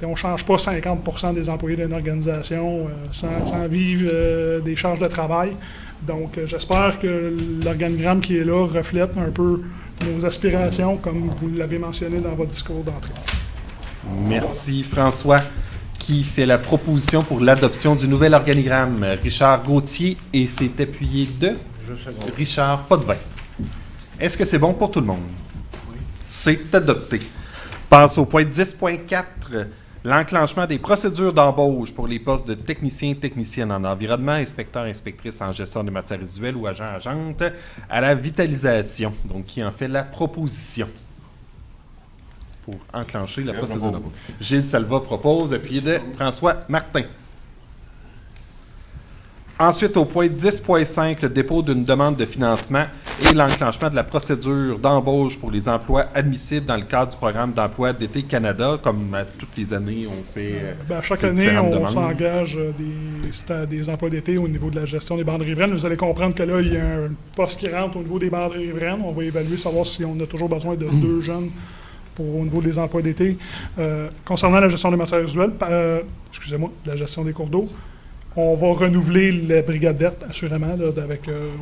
B: On ne change pas 50% des employés d'une organisation sans vivre des charges de travail. Donc, j'espère que l'organigramme qui est là reflète un peu nos aspirations, comme vous l'avez mentionné dans votre discours d'entrée.
A: Merci, François, qui fait la proposition pour l'adoption du nouvel organigramme. Richard Gauthier, et s'est appuyé de Richard Potvin. Est-ce que c'est bon pour tout le monde? Oui. C'est adopté. Passe au point 10.4. L'enclenchement des procédures d'embauche pour les postes de technicien et technicienne en environnement, inspecteur, inspectrice en gestion des matières résiduelles ou agent, agente à la vitalisation. Donc, qui en fait la proposition pour enclencher la procédure d'embauche. Gilles Salva propose, appuyé de François Martin. Ensuite, au point 10.5, le dépôt d'une demande de financement et l'enclenchement de la procédure d'embauche pour les emplois admissibles dans le cadre du programme d'emploi d'été Canada. Comme à toutes les années, on fait
B: chaque année, on s'engage des emplois d'été au niveau de la gestion des bandes riveraines. Vous allez comprendre que là, il y a un poste qui rentre au niveau des bandes riveraines. On va évaluer, savoir si on a toujours besoin de 2 jeunes au niveau des emplois d'été. Concernant la gestion des matières résiduelles, la gestion des cours d'eau, on va renouveler la brigade verte, assurément. Là,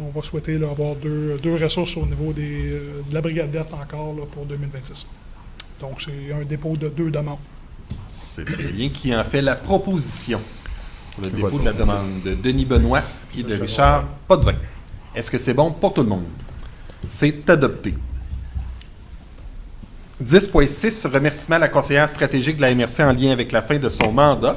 B: on va souhaiter là, avoir deux ressources au niveau de la brigade verte encore là, pour 2026. Donc, c'est un dépôt de 2 demandes.
A: C'est très bien. Qui en fait la proposition pour le dépôt de la demande de Denis Benoît et de Richard Potvin. Est-ce que c'est bon pour tout le monde? C'est adopté. 10.6, remerciement à la conseillère stratégique de la MRC en lien avec la fin de son mandat.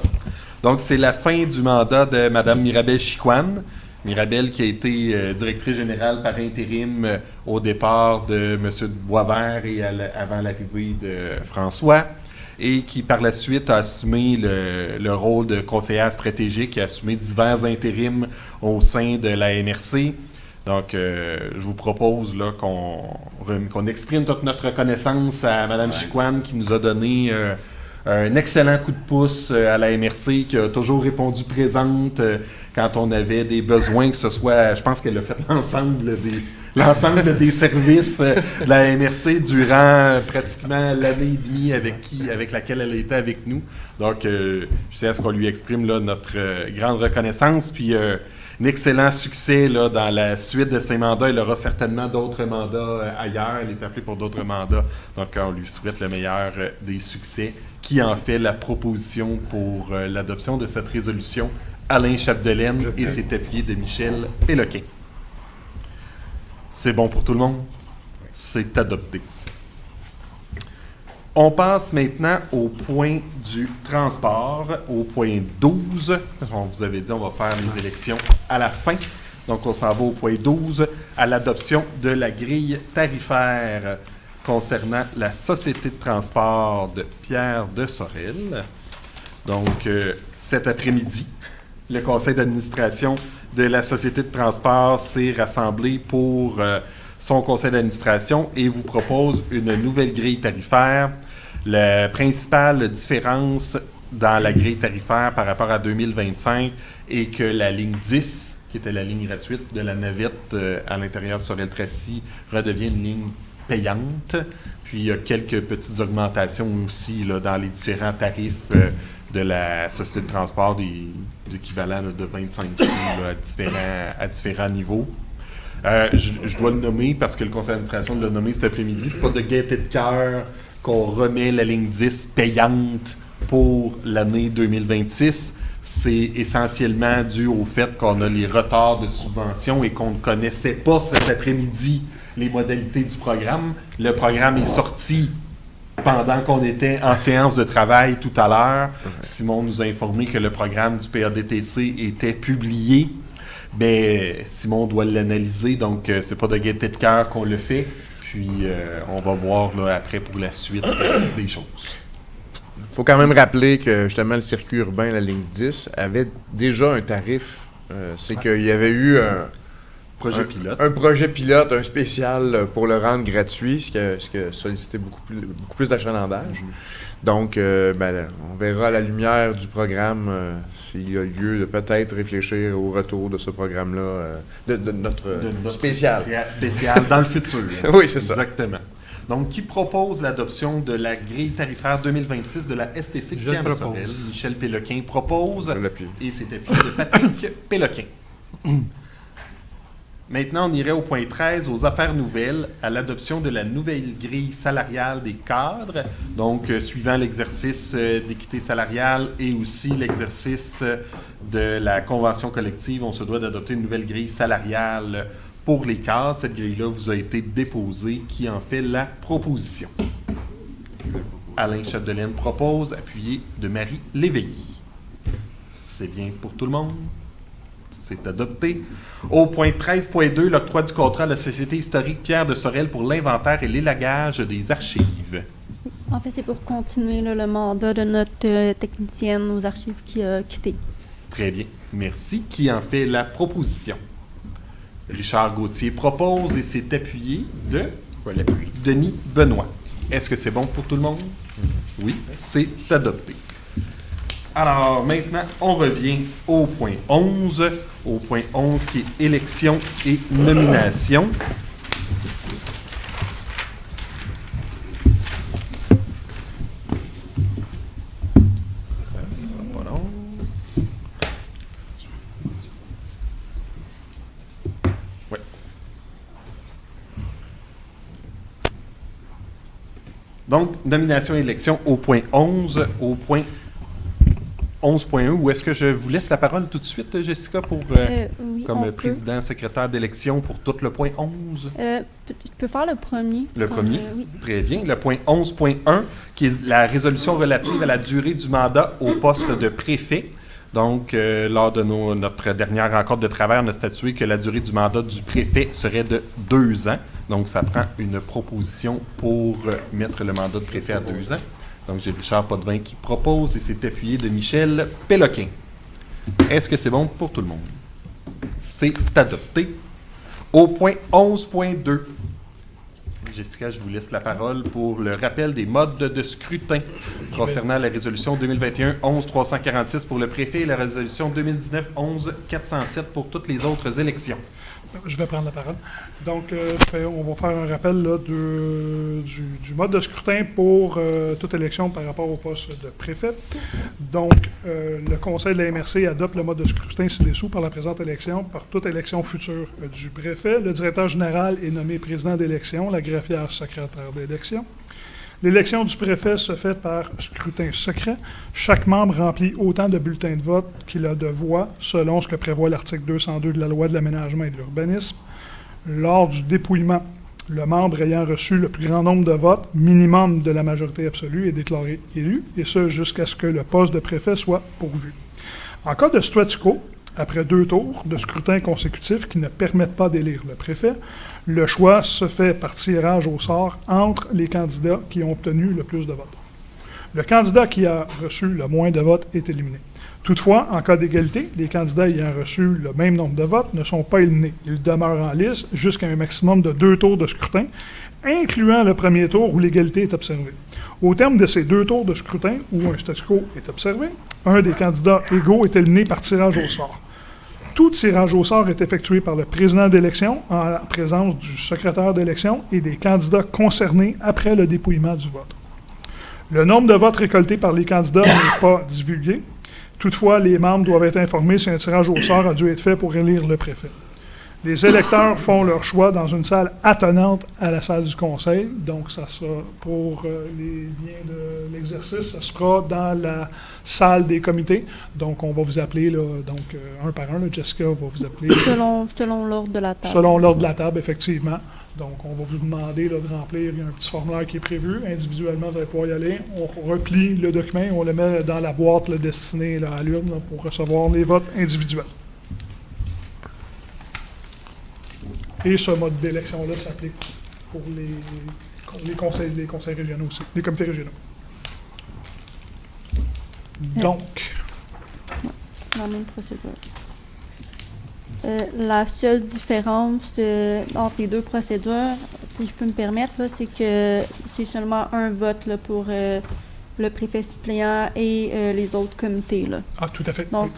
A: Donc, c'est la fin du mandat de Mme Mirabelle Chicoine. Mirabelle qui a été directrice générale par intérim au départ de M. Boisvert et avant l'arrivée de François, et qui par la suite a assumé le rôle de conseillère stratégique et a assumé divers intérims au sein de la MRC. Donc, je vous propose là, qu'on exprime toute notre reconnaissance à Mme Chicoine qui nous a donné un excellent coup de pouce à la MRC, qui a toujours répondu présente quand on avait des besoins, que ce soit, je pense qu'elle a fait l'ensemble des services de la MRC durant pratiquement l'année et demie avec laquelle elle était avec nous. Donc, je sais à ce qu'on lui exprime là, notre grande reconnaissance, puis un excellent succès là, dans la suite de ses mandats. Il aura certainement d'autres mandats ailleurs. Elle est appelée pour d'autres mandats. Donc, on lui souhaite le meilleur des succès. Qui en fait la proposition pour l'adoption de cette résolution? Alain Chapdelaine, et c'est appuyé de Michel Péloquin. C'est bon pour tout le monde? C'est adopté. On passe maintenant au point du transport, au point 12. On vous avait dit on va faire les élections à la fin. Donc, on s'en va au point 12, à l'adoption de la grille tarifaire concernant la Société de transport de Pierre de Sorel. Donc, cet après-midi, le conseil d'administration de la Société de transport s'est rassemblé pour son conseil d'administration et vous propose une nouvelle grille tarifaire. La principale différence dans la grille tarifaire par rapport à 2025 est que la ligne 10, qui était la ligne gratuite de la navette à l'intérieur de Sorel-Tracy, redevient une ligne payante. Puis il y a quelques petites augmentations aussi là, dans les différents tarifs de la Société de transport, des équivalents là, de 25 sous à différents niveaux. Je dois le nommer parce que le conseil d'administration l'a nommé cet après-midi. C'est pas de gaieté de cœur qu'on remet la ligne 10 payante pour l'année 2026. C'est essentiellement dû au fait qu'on a les retards de subvention et qu'on ne connaissait pas cet après-midi les modalités du programme. Le programme est sorti pendant qu'on était en séance de travail tout à l'heure. Simon nous a informé que le programme du PADTC était publié. Bien, Simon doit l'analyser, donc c'est pas de gaieté de cœur qu'on le fait. Puis on va voir là, après pour la suite des choses.
E: Il faut quand même rappeler que justement le circuit urbain, la ligne 10, avait déjà un tarif. C'est qu'il y avait eu un projet pilote, un spécial pour le rendre gratuit, ce qui a sollicité beaucoup plus d'achalandage. Donc, on verra à la lumière du programme s'il y a lieu de peut-être réfléchir au retour de ce programme-là, de notre spécial.
A: Spécial dans le futur.
E: Oui, c'est ça.
A: Exactement. Donc, qui propose l'adoption de la grille tarifaire 2026 de la STC
C: Je le
A: Pierre de
C: propose.
A: Sorel? Michel Péloquin propose.
E: Je l'appuie.
A: Et c'est appuyé de Patrick Péloquin. Maintenant, on irait au point 13, aux affaires nouvelles, à l'adoption de la nouvelle grille salariale des cadres. Donc, suivant l'exercice d'équité salariale et aussi l'exercice de la convention collective, on se doit d'adopter une nouvelle grille salariale pour les cadres. Cette grille-là vous a été déposée. Qui en fait la proposition? Alain Chapdelaine propose, appuyé de Marie Léveillé. C'est bien pour tout le monde? C'est adopté. Au point 13.2, l'octroi du contrat à la Société historique Pierre de Sorel pour l'inventaire et l'élagage des archives.
D: En fait, c'est pour continuer là, le mandat de notre technicienne aux archives qui a quitté.
A: Très bien. Merci. Qui en fait la proposition? Richard Gauthier propose et c'est appuyé de Denis Benoît. Est-ce que c'est bon pour tout le monde? Oui, c'est adopté. Alors, maintenant, on revient au point 11. Au point 11 qui est élection et nomination. Ça sera pas long. Oui. Donc, nomination et élection au point 11. Au point 11.1, où est-ce que je vous laisse la parole tout de suite, Jessica, pour
D: Oui,
A: comme
D: on
A: président secrétaire d'élection pour tout le point 11?
D: Je peux faire le premier.
A: Le premier?
D: Oui.
A: Très bien. Le point 11.1, qui est la résolution relative à la durée du mandat au poste de préfet. Donc, lors de notre dernière rencontre de travail, on a statué que la durée du mandat du préfet serait de 2 ans. Donc, ça prend une proposition pour mettre le mandat de préfet à 2 ans. Donc, j'ai Richard Potvin qui propose et c'est appuyé de Michel Péloquin. Est-ce que c'est bon pour tout le monde? C'est adopté. Au point 11.2, Jessica, je vous laisse la parole pour le rappel des modes de scrutin concernant la résolution 2021-11-346 pour le préfet et la résolution 2019-11-407 pour toutes les autres élections.
B: Je vais prendre la parole. Donc, on va faire un rappel là, du mode de scrutin pour toute élection par rapport au poste de préfet. Donc, le Conseil de la MRC adopte le mode de scrutin ci-dessous par la présente élection, par toute élection future du préfet. Le directeur général est nommé président d'élection, la greffière secrétaire d'élection. L'élection du préfet se fait par scrutin secret. Chaque membre remplit autant de bulletins de vote qu'il a de voix, selon ce que prévoit l'article 202 de la Loi de l'aménagement et de l'urbanisme. Lors du dépouillement, le membre ayant reçu le plus grand nombre de votes, minimum de la majorité absolue, est déclaré élu, et ce jusqu'à ce que le poste de préfet soit pourvu. En cas de statu quo, après 2 tours de scrutin consécutifs qui ne permettent pas d'élire le préfet, le choix se fait par tirage au sort entre les candidats qui ont obtenu le plus de votes. Le candidat qui a reçu le moins de votes est éliminé. Toutefois, en cas d'égalité, les candidats ayant reçu le même nombre de votes ne sont pas éliminés. Ils demeurent en lice jusqu'à un maximum de 2 tours de scrutin, incluant le premier tour où l'égalité est observée. Au terme de ces 2 tours de scrutin où un statu quo est observé, un des candidats égaux est éliminé par tirage au sort. Tout tirage au sort est effectué par le président d'élection en présence du secrétaire d'élection et des candidats concernés après le dépouillement du vote. Le nombre de votes récoltés par les candidats n'est pas divulgué. Toutefois, les membres doivent être informés si un tirage au sort a dû être fait pour élire le préfet. Les électeurs font leur choix dans une salle attenante à la salle du conseil. Donc, ça sera pour les biens de l'exercice, ça sera dans la salle des comités. Donc, on va vous appeler, là, un par un. Là, Jessica va vous appeler.
D: Selon l'ordre de la table.
B: Selon l'ordre de la table, effectivement. Donc, on va vous demander là, de remplir. Il y a un petit formulaire qui est prévu. Individuellement, vous allez pouvoir y aller. On replie le document et on le met dans la boîte là, destinée là, à l'urne là, pour recevoir les votes individuels. Et ce mode d'élection-là s'applique pour les conseils régionaux aussi, les comités régionaux. Donc,
D: La même procédure. La seule différence entre les deux procédures, si je peux me permettre, là, c'est que c'est seulement un vote là, pour le préfet suppléant et les autres comités. Là.
B: ah, tout à fait.
D: Donc,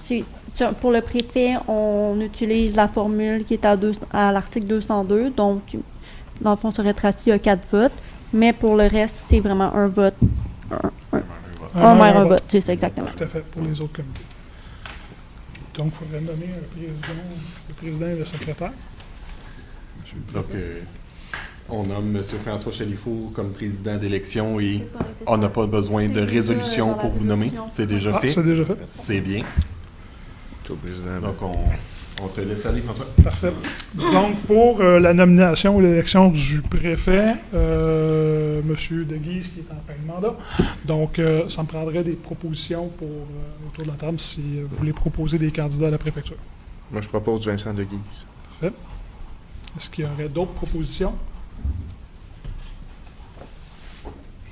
D: pour le préfet, on utilise la formule qui est à l'article 202. Donc, dans le fond, sur rétracé, il y a 4 votes. Mais pour le reste, c'est vraiment un vote. Un maire, un vote. C'est ça, exactement.
B: Tout à fait, pour les autres comités. Donc, il faudrait nommer le président et le secrétaire.
A: Donc, on nomme M. François Chalifou comme président d'élection et on n'a pas besoin de résolution pour vous nommer. C'est déjà fait.
B: C'est déjà fait.
A: C'est bien.
E: Au président.
A: Donc, on te laisse aller, François.
B: Parfait. Donc, pour la nomination ou l'élection du préfet, M. De Guise, qui est en fin de mandat, donc ça me prendrait des propositions autour de la table si vous voulez proposer des candidats à la préfecture.
E: Moi, je propose Vincent De Guise.
B: Parfait. Est-ce qu'il y aurait d'autres propositions?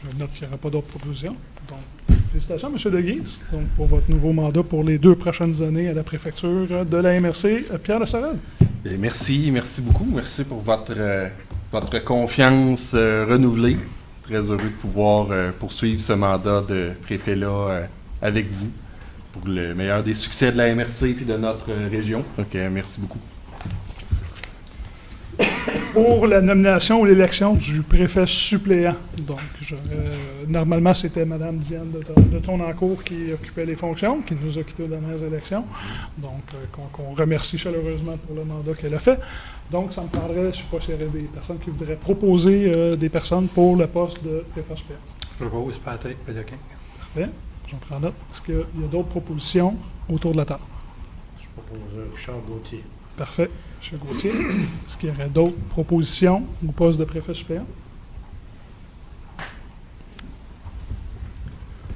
B: Je note qu'il n'y aura pas d'autres propositions. Donc, félicitations, M. De Guise, donc, pour votre nouveau mandat pour les 2 prochaines années à la préfecture de la MRC. Pierre de Sorel.
A: Merci beaucoup. Merci pour votre confiance renouvelée. Très heureux de pouvoir poursuivre ce mandat de préfet-là avec vous pour le meilleur des succès de la MRC et de notre région. Donc, merci beaucoup.
B: Pour la nomination ou l'élection du préfet suppléant. Donc, normalement, c'était Mme Diane de Tonancourt qui occupait les fonctions, qui nous a quittés aux dernières élections. Donc, qu'on remercie chaleureusement pour le mandat qu'elle a fait. Donc, ça me prendrait, je ne sais pas s'il y aurait des personnes qui voudraient proposer des personnes pour le poste de préfet suppléant.
C: Je propose Patrick Péloquin.
B: Parfait. J'en prends note. Est-ce qu'il y a d'autres propositions autour de la table?
C: Je propose Richard Gauthier.
B: Parfait. M. Gauthier, est-ce qu'il y aurait d'autres propositions au poste de préfet suppléant?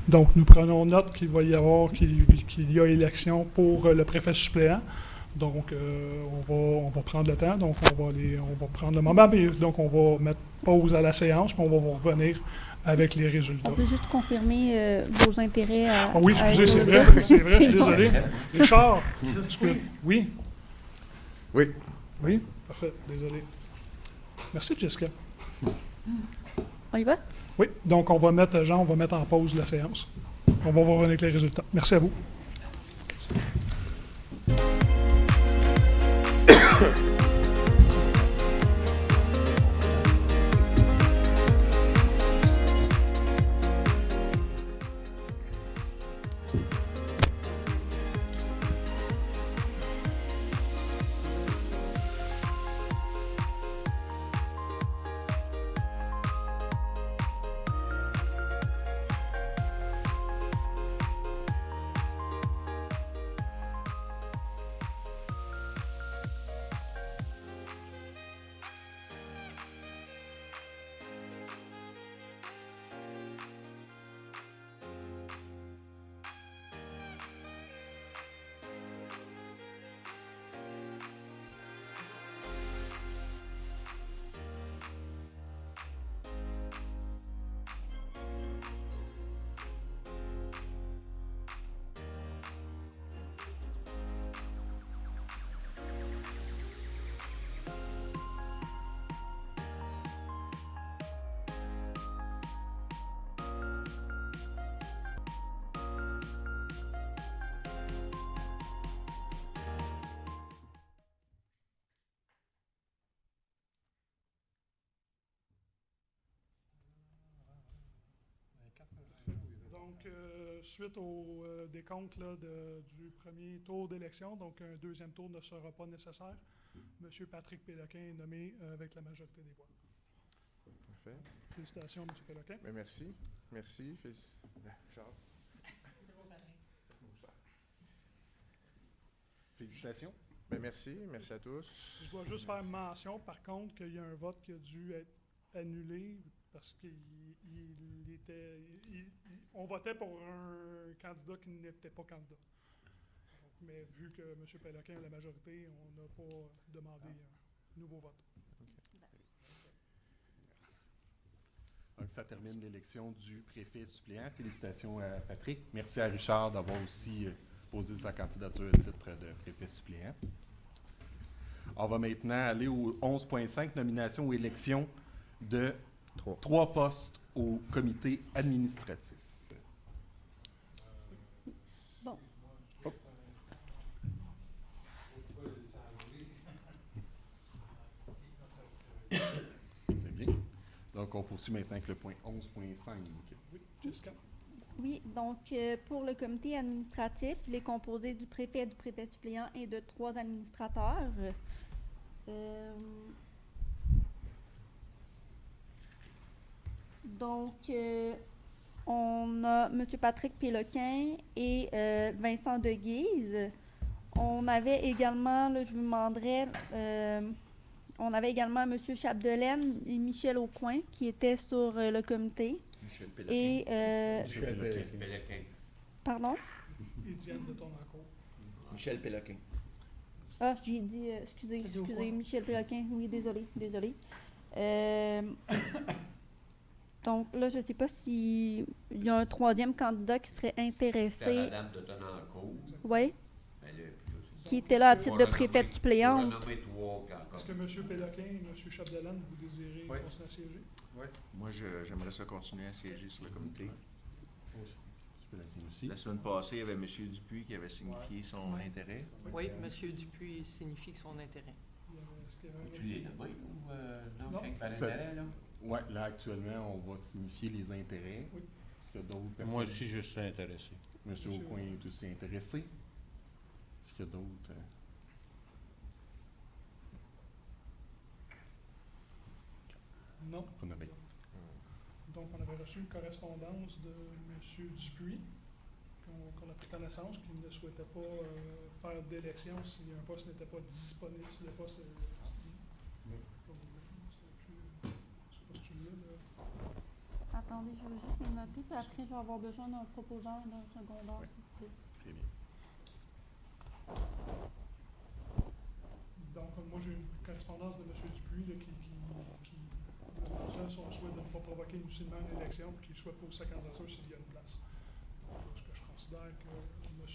B: Donc, nous prenons note qu'il va y avoir, qu'il y a élection pour le préfet suppléant. Donc, on va prendre le temps. Donc, on va prendre le moment. Donc, on va mettre pause à la séance, puis on va vous revenir avec les résultats.
D: On peut juste confirmer vos intérêts à...
B: Ah oui, excusez, c'est vrai, je suis désolé. Richard, oui?
E: Oui.
B: Oui? Parfait, désolé. Merci, Jessica.
D: On y va?
B: Oui, donc on va mettre en pause la séance. On va voir avec les résultats. Merci à vous. suite au décompte là, du premier tour d'élection, donc un deuxième tour ne sera pas nécessaire. M. Patrick Péloquin est nommé avec la majorité des voix.
E: Parfait.
B: Félicitations, M. Péloquin.
E: Ben, merci. Merci. Charles.
A: Félicitations.
E: Ben, merci. Merci à tous.
B: Je dois juste faire mention, par contre, qu'il y a un vote qui a dû être annulé parce on votait pour un candidat qui n'était pas candidat. Donc, mais vu que M. Péloquin a la majorité, on n'a pas demandé un nouveau vote.
A: Donc, ça termine l'élection du préfet suppléant. Félicitations à Patrick. Merci à Richard d'avoir aussi posé sa candidature au titre de préfet suppléant. On va maintenant aller au 11.5, nomination ou élection de 3 postes au comité administratif.
D: Donc,
A: C'est bien. Donc, on poursuit maintenant avec le point 11.5.
B: Oui, Jessica.
D: oui, donc pour le comité administratif, il est composé du préfet suppléant et de 3 administrateurs. Donc, on a M. Patrick Péloquin et Vincent Deguise. On avait également, là, je vous demanderais, on avait également M. Chapdelaine et Michel Aucoin qui étaient sur le comité.
A: Michel Péloquin.
D: Et,
E: Michel
F: Péloquin.
D: pardon?
B: Étienne de Tournancourt.
F: Michel Péloquin.
D: Ah, j'ai dit, excusez, Michel Péloquin. Oui, désolé. Donc là, je ne sais pas s'il y a un 3e candidat qui serait intéressé.
F: C'était Madame de Tournancourt.
D: Oui,
F: Ben là,
D: qui était là à titre de préfète suppléante.
B: Est-ce que M. Péloquin et M. Chapdelaine, vous désirez continuer à siéger?
G: Moi, j'aimerais ça continuer à siéger sur le comité.
A: Aussi.
G: La semaine passée, il y avait M. Dupuis qui avait signifié son intérêt.
H: Oui, M. Dupuis signifie que son intérêt.
B: Est-ce qu'il y avait un-
F: Tu les nommé ou
B: Non.
F: non? Fait que
A: Ça-
F: l'intérêt, là?
A: Oui, là, actuellement, on va signifier les intérêts.
B: Oui.
A: Est-ce qu'il y a d'autres personnes?
C: Moi aussi, je suis intéressé.
A: Monsieur Aucoin est aussi intéressé. Est-ce qu'il y a d'autres?
B: Non.
A: On avait-
B: Donc, on avait reçu une correspondance de M. Dupuis, qu'on a pris connaissance, qu'il ne souhaitait pas faire d'élection si un poste n'était pas disponible, si le poste est disponible. Je sais pas si tu l'as, là.
D: Attendez, je vais juste le noter, puis après, je vais avoir besoin d'un proposeur et d'un secondaire,
A: Oui.
D: s'il vous plaît.
A: Très bien.
B: Donc, moi, j'ai une correspondance de M. Dupuis là, qui mentionne son souhait de ne pas provoquer inutilement une élection et qu'il souhaite poser sa candidature s'il y a une place. Donc, ce que je considère que M.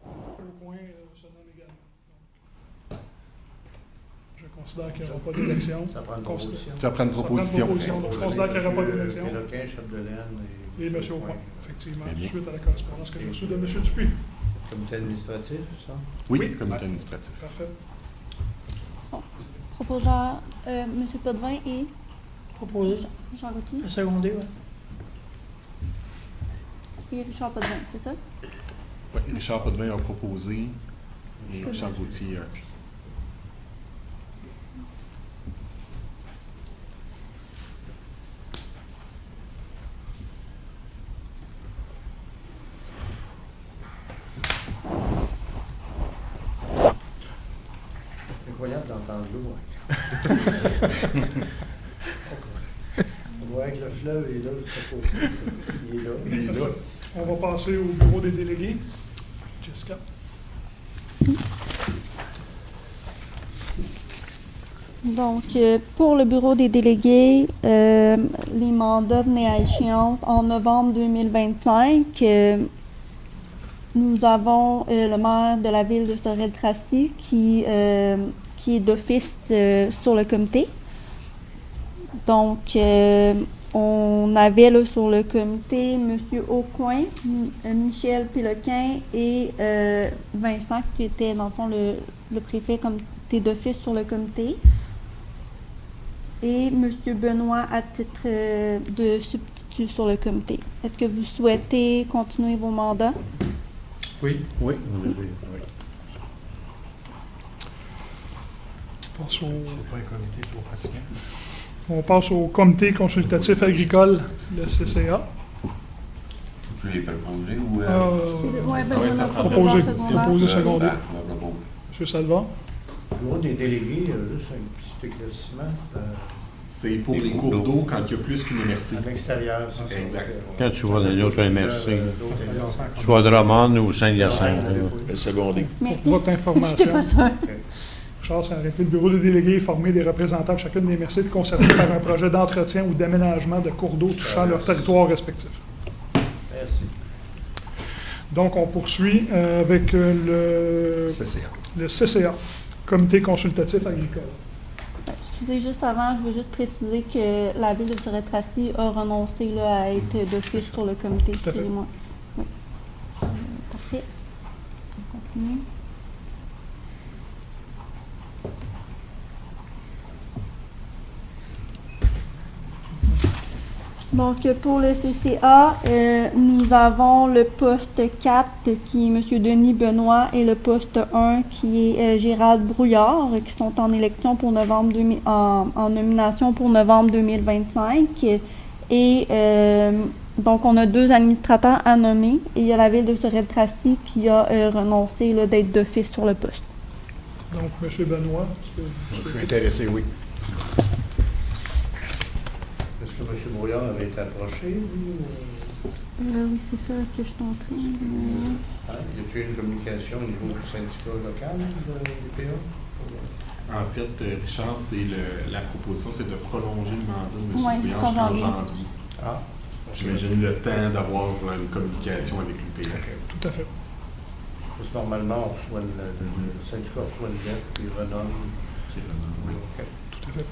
B: Aucoin se nomme également. Donc, je considère qu'il n'y aura pas d'élection.
C: Ça prend une
B: Considère-
C: proposition.
A: Tu vas prendre une proposition.
B: Donc, je considère qu'il n'y aura pas d'élection.
C: Péloquin, Chapdelaine
B: Et M. Aucoin, effectivement,
A: Très bien.
B: suite à la correspondance que j'ai reçue de M. Dupuis.
C: Comité administratif, ça?
A: Oui,
B: Oui.
A: comité
B: Ouais.
A: administratif.
B: Parfait.
D: Proposeur, M. Potvin et
H: Proposé.
D: Jean Gauthier
H: Le secondé, oui.
D: et Richard Potvin, c'est ça?
A: Oui, Richard Potvin a proposé et Richard Gauthier a appuyé.
C: Incroyable d'entendre l'eau. On voit que le fleuve est là, je sais pas. Il est là.
B: On va passer au bureau des délégués. Jessica.
D: Donc, pour le bureau des délégués, les mandats venaient à échéance en novembre 2025. Nous avons le maire de la ville de Sorel-Tracy qui est d'office sur le comité. Donc, on avait là, sur le comité M. Aucoin, Michel Péloquin et Vincent qui était dans le fond le préfet comité d'office sur le comité. Et M. Benoît à titre de substitut sur le comité. Est-ce que vous souhaitez continuer vos mandats?
C: Oui. Oui.
B: On passe
C: C'est pas un comité trop fatigant.
B: on passe au comité consultatif agricole, le CCA.
F: Tu les proposer ou...
D: Oui,
A: ouais, ça prend
B: Proposer
D: secondaire.
B: secondé.
F: je propose.
B: Monsieur Salva.
C: Au niveau des délégués, juste un petit éclaircissement.
A: C'est pour les cours d'eau quand il y a plus qu'une MRC.
C: À l'extérieur, c'est ça.
A: Exact.
G: Quand tu vas dans l'autre MRC,
C: D'autres
G: soit Drummond ou Saint-Hyacinthe.
E: Le secondé.
D: Merci.
B: Pour votre
D: J'étais
B: information,
D: pas sûre.
B: Charles s'est arrêté. Le bureau des délégués est formé des représentants de chacune des MRC concernés par un projet d'entretien ou d'aménagement de cours d'eau touchant leur territoire respectif.
C: Merci.
B: Donc, on poursuit avec le CCA, Comité consultatif agricole.
D: Excusez, juste avant, je veux juste préciser que la ville de Sorel-Tracy a renoncé là, à être d'office sur le comité.
B: Tout à fait.
D: Excusez-moi. Oui. Parfait. On continue. Donc, pour le CCA, nous avons le poste 4 qui est M. Denis Benoît et le poste 1 qui est Gérald Brouillard qui sont en élection pour novembre en nomination pour novembre 2025. Et donc, on a 2 administrateurs à nommer et il y a la ville de Sorel-Tracy qui a renoncé là, d'être d'office sur le poste.
B: Donc, M. Benoît.
E: Je suis intéressé, oui.
C: Est-ce que M. Brouillard avait été approché, lui?
D: Oui, c'est ça que je suis en train de...
C: Y a-t-il une communication au niveau du syndicat local du PA?
A: En fait, Richard, la proposition, c'est de prolonger le mandat de M.
D: Ouais,
A: Bouillard
D: jusqu'en
A: jusqu'en
D: janvier.
A: janvier.
C: Ah.
A: J'imagine le temps d'avoir une communication avec l'UPA.
B: Tout à fait.
C: Parce que normalement, on reçoit le syndicat reçoit une lettre, puis il renomme. Oui, OK.
B: Tout à fait.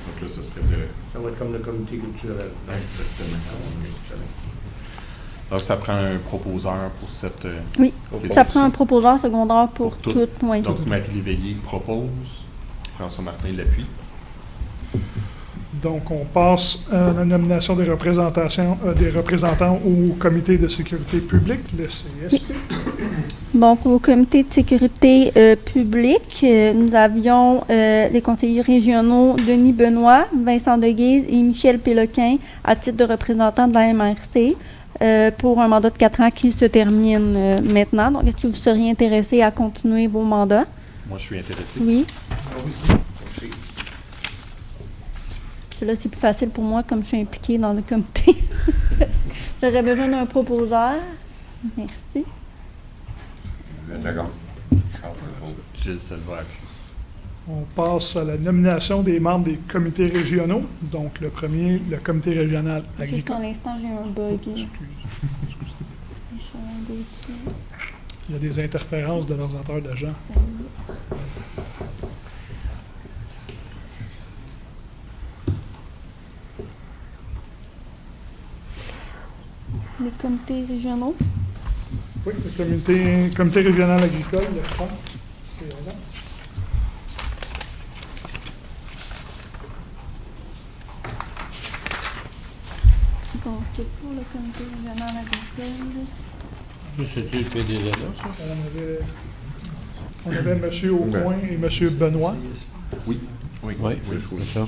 A: Donc là, ce serait de...
C: Ça va être comme le comité culturel.
A: Exactement.
C: Excellent.
A: Donc, ça prend un proposeur pour cette...
D: Oui,
A: proposition.
D: ça prend un proposeur secondaire pour
A: Pour
D: toutes. Oui.
A: Donc, Marie Léveillé propose, François Martin l'appuie.
B: Donc, on passe à la nomination des représentants au comité de sécurité publique, le CSP.
D: Donc, au comité de sécurité publique, nous avions les conseillers régionaux Denis Benoît, Vincent Deguise et Michel Péloquin à titre de représentants de la MRC pour un mandat de 4 ans qui se termine maintenant. Donc, est-ce que vous seriez intéressé à continuer vos mandats?
A: Moi, je suis intéressé.
D: Oui.
E: Aussi.
D: Là, c'est plus facile pour moi comme je suis impliquée dans le comité. J'aurais besoin d'un proposeur. Merci.
A: Gilles Salva appuie.
B: On passe à la nomination des membres des comités régionaux. Donc, le premier, le comité régional
D: Juste
B: agricole.
D: pour l'instant, j'ai un bug.
B: Il y a des interférences de l'ordinateur de Jean.
D: Les comités régionaux.
B: Oui, le comité régional agricole, le FRA, c'est là.
D: Donc, pour le comité régional agricole.
G: C'était le PDL, ça?
B: On avait M. Aucoin et M. Benoît.
A: Oui.
G: Oui, c'est ça.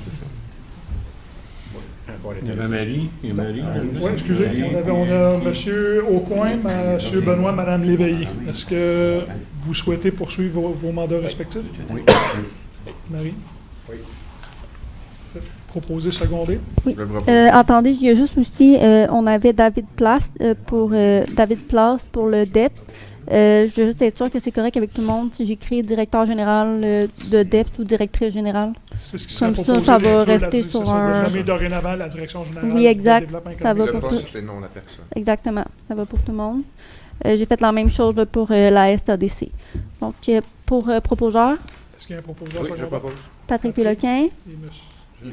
G: Il y avait Marie. Et Marie.
B: Oui, excusez, on a M. Aucoin, M. Benoît, Mme Léveillé. Est-ce que vous souhaitez poursuivre vos mandats respectifs?
G: Oui.
B: Marie? Oui. Proposé secondé?
D: Oui.
E: Je le propose.
D: Attendez, il y a juste aussi, on avait David Place pour le DEPS. Je veux juste être sûr que c'est correct avec tout le monde si j'écris directeur général de DEPS ou directrice générale.
B: C'est ce qui
D: Comme
B: serait
D: ça,
B: proposé
D: ça va
B: d'inclure
D: rester
B: ça
D: sur
B: va
D: un-
B: nommer dorénavant la direction générale
D: Oui,
B: du
D: exact.
B: développement
D: Ça va
B: économique.
D: pour
E: Le
D: tout.
E: poste et non la personne.
D: Exactement, ça va pour tout le monde. J'ai fait la même chose là, pour la SADC. Donc, pour proposeur,
B: Est-ce qu'il y a un proposeur
E: Oui, je
B: secondaire?
E: propose.
D: Patrick Péloquin,
B: Et monsieur.
D: je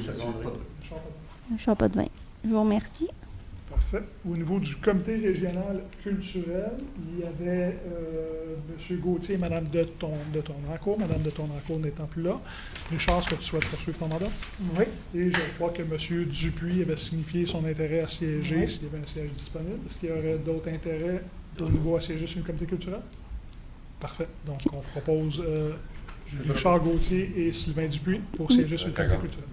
D: suis pas de vin. Je vous remercie.
B: Parfait. Au niveau du comité régional culturel, il y avait M. Gauthier et Mme de Tournancourt. Mme de Tournancourt n'étant plus là. Richard, est-ce que tu souhaites poursuivre ton mandat?
H: Oui.
B: Et je crois que M. Dupuis avait signifié son intérêt à siéger
H: Oui.
B: s'il y avait un siège disponible. Est-ce qu'il y aurait d'autres intérêts au niveau à siéger sur une comité culturelle? Parfait. Donc, on propose Richard Gauthier et Sylvain Dupuis pour siéger sur le comité culturel.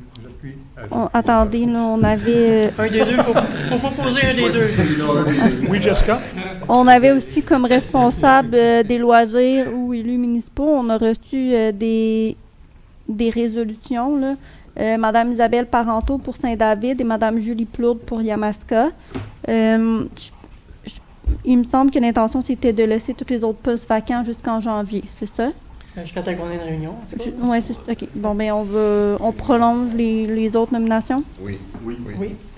D: Attendez, là, on avait...
H: Un des deux, faut proposer un des deux.
B: Oui, Jessica?
D: On avait aussi comme responsable des loisirs ou élus municipaux, on a reçu des résolutions, là. Madame Isabelle Parenteau pour Saint-David et Madame Julie Plourde pour Yamaska. Il me semble que l'intention, c'était de laisser tous les autres postes vacants jusqu'en janvier, c'est ça?
H: Jusqu'à temps qu'on ait une réunion. en tout cas.
D: Oui, c'est OK. Bon, ben on prolonge les autres nominations?
E: Oui.
H: Oui,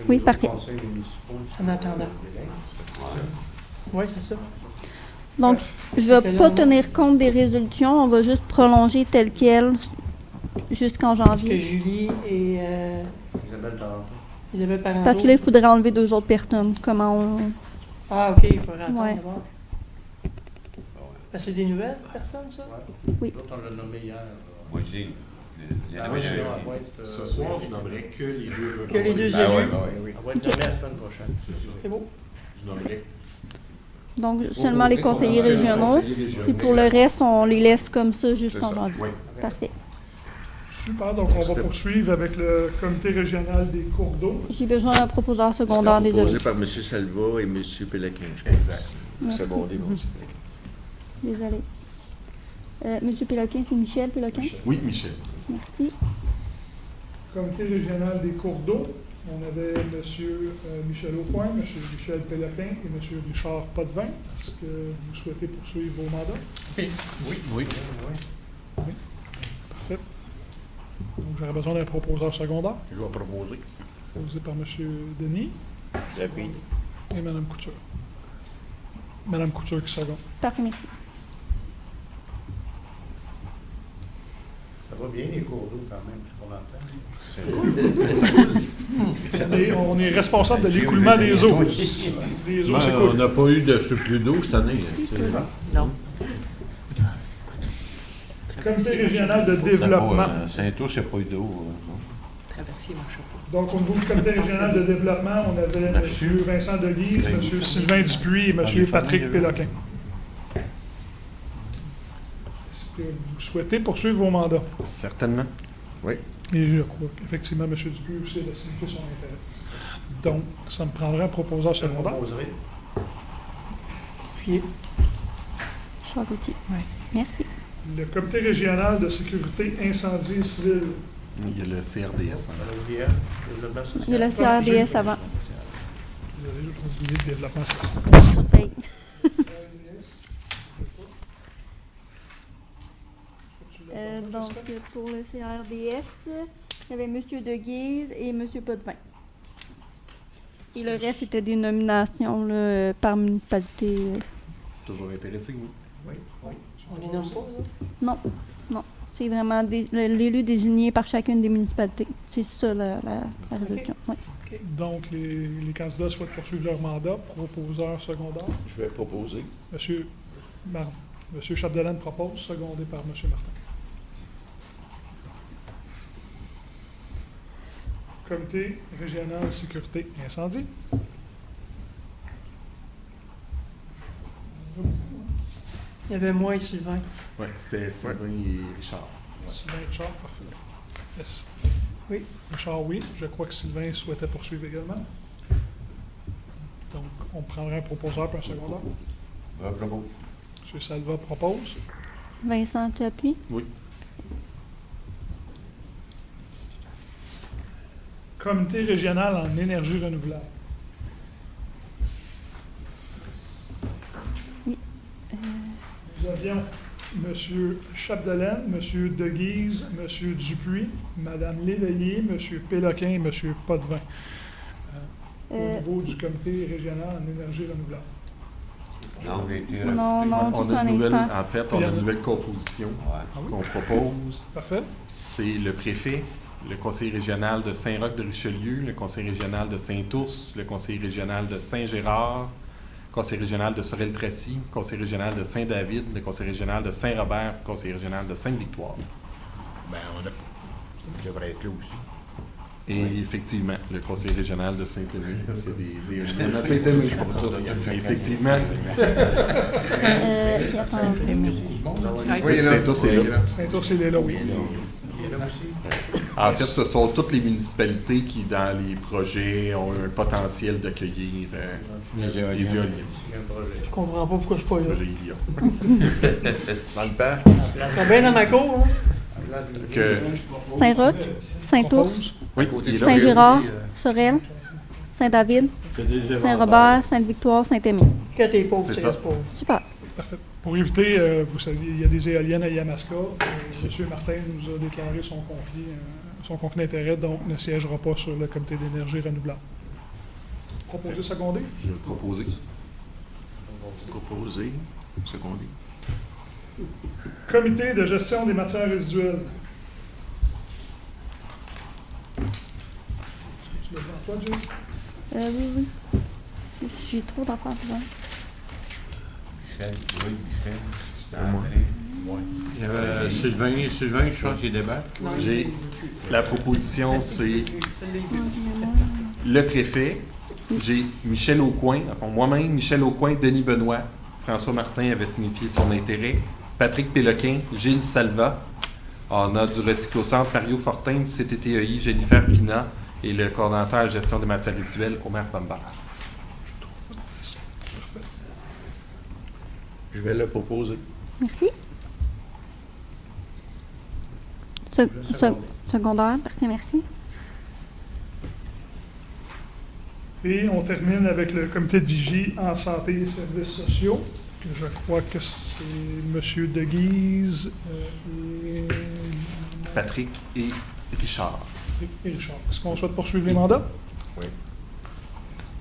D: Oui, parfait.
H: en attendant. Oui, c'est ça.
D: Donc, je ne vais pas tenir compte des résolutions, on va juste prolonger telles quelles jusqu'en
H: Parce que
D: janvier.
H: Julie et
C: Isabelle Taranto.
H: Isabelle Parenteau.
D: Parce que là, il faudrait enlever 2 autres personnes. Comment on...
H: Ah, OK, il faudrait attendre
D: Ouais.
H: d'abord. Parce que c'est des nouvelles personnes, ça?
D: Oui.
C: L'autre, on l'a nommé hier.
F: Moi aussi.
C: Ah
F: Oui,
C: oui,
F: j'ai-
C: elle va être,
I: Ce soir, je nommerai que les deux.
H: Que les deux
F: Ah ouais,
H: élus.
F: bah ouais.
C: Elle va être nommée la semaine prochaine.
H: C'est beau.
I: Je nommerai.
D: Donc, seulement les conseillers régionaux. Puis pour le reste, on les laisse comme ça jusqu'en janvier.
I: Oui.
D: Parfait.
B: Super, donc on va poursuivre avec le comité régional des cours d'eau.
D: J'ai besoin d'un proposeur secondaire, désolé.
G: Proposé par M. Salva et M. Pélequin, je pense.
I: Exact.
D: Merci.
G: Secondé par M. Pélequin.
D: Désolé. Monsieur Péloquin, c'est Michel Péloquin?
I: Oui, Michel.
D: Merci.
B: Comité régional des cours d'eau, on avait M. Michel Aupoint, M. Michel Péloquin et M. Richard Potvin. Est-ce que vous souhaitez poursuivre vos mandats?
F: Oui.
B: Parfait. Donc, j'aurais besoin d'un proposeur secondaire,
G: Je vais proposer.
B: proposé par M. Denis
G: J'appuie.
B: et Mme Couture. Mme Couture qui seconde.
D: Parfait, merci.
C: Ça va bien, les cours d'eau, quand même, ce qu'on entend.
B: On est responsable de l'écoulement des eaux. Les eaux, c'est
J: On
B: cool.
J: n'a pas eu de surplus d'eau cette année.
H: Non.
B: Comité régional de développement.
J: Saint-Ours, il n'y a pas eu d'eau.
H: Traversier, marche pas.
B: Donc, au niveau du comité régional de développement, on avait M. Vincent Deguise, M. Sylvain Dupuis et M. Patrick Péloquin. Est-ce que vous souhaitez poursuivre vos mandats?
A: Certainement.
B: Et je crois qu'effectivement, M. Dupuis aussi a signifié son intérêt. Donc, ça me prendrait un proposeur
C: Je
B: secondaire.
C: proposerai.
H: Puis,
D: Charles Gauthier.
H: Oui.
D: Merci.
B: Le comité régional de sécurité incendie civil.
A: Il y a le CRDS.
C: On a oublié, développement social.
D: Il y a le CRDS avant.
B: Désolé, j'ai oublié le développement social.
D: Hey. Donc, pour le CRDS, il y avait M. Deguise et M. Potvin. Et le reste, c'était des nominations là, par municipalité.
A: Toujours intéressé, vous?
H: on les nomme pas, là?
D: Non, non. C'est vraiment l'élu désigné par chacune des municipalités. C'est ça la résolution. Oui.
B: Donc, les candidats souhaitent poursuivre leur mandat. Proposeur secondaire.
G: Je vais proposer.
B: Monsieur Chapdelaine propose, secondé par M. Martin. Comité régional sécurité incendie.
H: Il y avait moi et Sylvain.
A: Oui, c'était Sylvain et Richard.
B: Sylvain et Richard, parfait. Yes.
H: Oui.
B: Richard, oui. Je crois que Sylvain souhaitait poursuivre également. Donc, on prendrait un proposeur et un secondaire.
F: Propos.
B: M. Salva propose.
D: Vincent, tu appuies?
A: Oui.
B: Comité régional en énergie renouvelable. Nous avions M. Chapdelaine, M. Deguise, M. Dupuis, Mme Léveillé, M. Péloquin et M. Potvin. Au niveau du comité régional en énergie renouvelable.
F: Non, j'ai été
D: Non, non,
A: On
D: juste
A: a
D: un
A: une nouvelle,
D: instant.
A: en fait, on a une nouvelle composition qu'on propose.
B: Parfait.
A: C'est le préfet, le conseil régional de Saint-Roch de Richelieu, le conseil régional de Saint-Ours, le conseil régional de Saint-Gérard, conseil régional de Sorel-Tracy, conseil régional de Saint-David, le conseil régional de Saint-Robert, le conseil régional de Sainte-Victoire.
K: Ben, on devrait être là aussi.
A: Et effectivement, le conseil régional de Saint-Aimé, parce qu'il y a des éoliennes à Saint-Aimé. Effectivement.
E: Oui,
A: Saint-Ours est là.
B: Saint-Ours, il est là, oui.
A: En fait, ce sont toutes les municipalités qui, dans les projets, ont un potentiel d'accueillir les éoliennes.
H: Je comprends pas pourquoi je suis pas là.
A: Projet Ilia.
E: Dans le parc.
H: C'est bien dans ma cour, hein?
A: Que-
D: Saint-Roch, Saint-Ours,
A: Oui, il est là.
D: Saint-Gérard, Sorel, Saint-David, Saint-Robert, Sainte-Victoire, Saint-Aimé.
H: Quand t'es pauvre,
A: C'est
H: tu
A: ça.
H: restes pauvre.
D: Super.
B: Parfait. Pour éviter, vous savez, il y a des éoliennes à Yamaska. M. Martin nous a déclaré son conflit d'intérêt, donc ne siégera pas sur le comité d'énergie renouvelable. Proposé secondé?
A: Je vais proposer.
J: Proposé, secondé.
B: Comité de gestion des matières résiduelles. Tu le vois, toi, Jess?
D: Oui. J'ai trop d'affaires dedans.
F: Michel, oui, Michel. C'est André.
J: Il y avait Sylvain, je pense qu'il débarque.
A: J'ai la proposition, c'est le préfet. J'ai Michel Aucoin, enfin moi-même, Michel Aucoin, Denis Benoît, François Martin avait signifié son intérêt, Patrick Péloquin, Gilles Salva. On a du Recyclocentre, Mario Fortin, du CTTEI, Jennifer Pina et le coordonnateur de gestion des matières résiduelles, Omer Pambard.
J: Je vais le proposer.
D: Merci. Secondaire, parfait, merci.
B: Et on termine avec le comité de vigie en santé et services sociaux, que je crois que c'est M. Deguise et
A: Patrick et Richard.
B: Richard. Est-ce qu'on souhaite poursuivre les mandats?
E: Oui.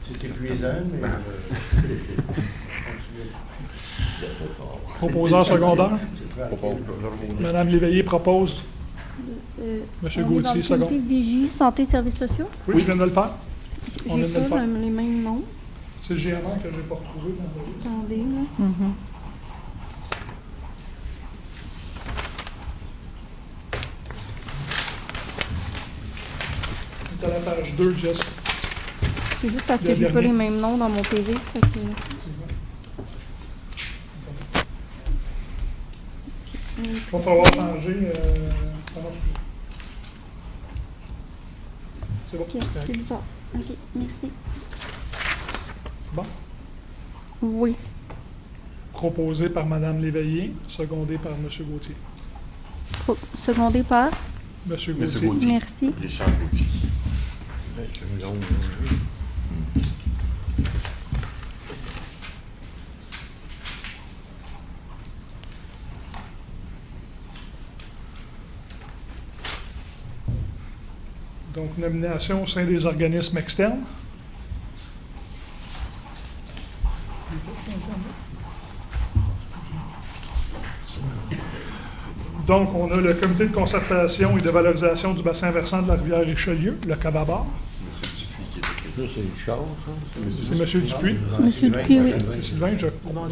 C: C'est épuisant, mais...
B: Proposeur secondaire.
E: Propose.
B: Mme Léveillé propose. M.
D: On est dans
B: Gauthier,
D: le
B: second.
D: comité de vigie, santé et services sociaux.
B: Oui, je viens de le faire. On
D: J'ai
B: vient de le
D: pas
B: faire.
D: les mêmes noms.
B: C'est le GMA que je n'ai pas retrouvé dans le
D: Attendez, là.
B: C'est à la page 2, Jess.
D: C'est juste parce
B: Le
D: que j'ai pas
B: dernier.
D: les mêmes noms dans mon PV. Fait que...
B: Il va falloir changer. Ça marche plus. C'est bon.
D: Ok,
B: c'est correct.
D: c'est bizarre. Ok, merci.
B: C'est bon.
D: Oui.
B: Proposé par Mme Léveillé, secondé par M. Gauthier.
D: Secondé par.
B: M.
A: Monsieur
B: Gauthier.
A: Gauthier.
D: Merci.
A: Richard Gauthier.
B: Donc, nomination au sein des organismes externes. Donc, on a le comité de concertation et de valorisation du bassin versant de la rivière Richelieu, le CABABAR.
J: Ça, c'est Richard, ça?
B: C'est M. Dupuis.
D: Monsieur Dupuis, oui.
B: C'est Sylvain, je...
C: Moi,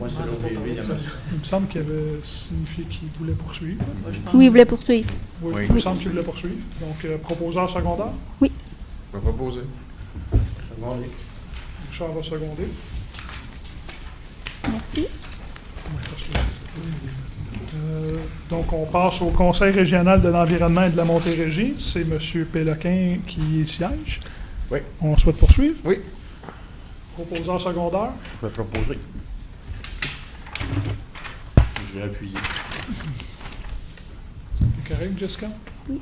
C: c'est l'OPV Yamaska.
B: il me semble qu'il avait signifié qu'il voulait poursuivre.
D: Oui, il voulait poursuivre.
B: Oui,
E: Oui.
B: il me semble qu'il voulait poursuivre. Donc, proposeur secondaire.
E: Je vais proposer.
C: Secondé.
B: Richard va seconder.
D: Merci.
B: Donc, on passe au Conseil régional de l'environnement et de la Montérégie. C'est M. Péloquin qui y siège.
E: Oui.
B: On souhaite poursuivre.
E: Oui.
B: Proposeur secondaire.
J: Je vais proposer.
A: Je vais appuyer.
B: C'est correct, Jessica?
D: Oui.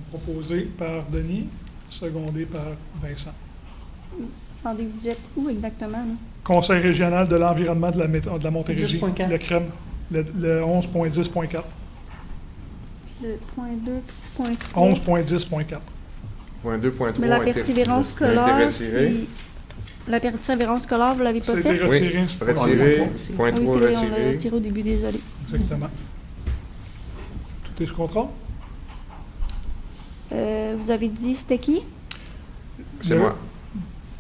B: Proposé par Denis, secondé par Vincent.
D: Attendez, vous êtes où exactement, là?
B: Conseil régional de l'environnement de la Montérégie.
H: 10.4.
B: Le CREM. Le 11.10.4.
D: Le point 2, point 3.
B: 11.10.4.
E: Point 2, point 3.
D: Mais la persévérance scolaire.
E: retiré.
D: puis- La persévérance scolaire, vous l'avez pas
B: C'était
D: fait?
B: retiré.
E: Oui,
B: c'est pas
E: retiré.
B: grave.
E: Point
D: Oui,
E: 3,
D: c'est vrai, on l'a
E: retiré.
D: retiré au début, désolé.
B: Exactement. Tout est sous contrôle?
D: Vous avez dit c'était qui?
E: C'est moi.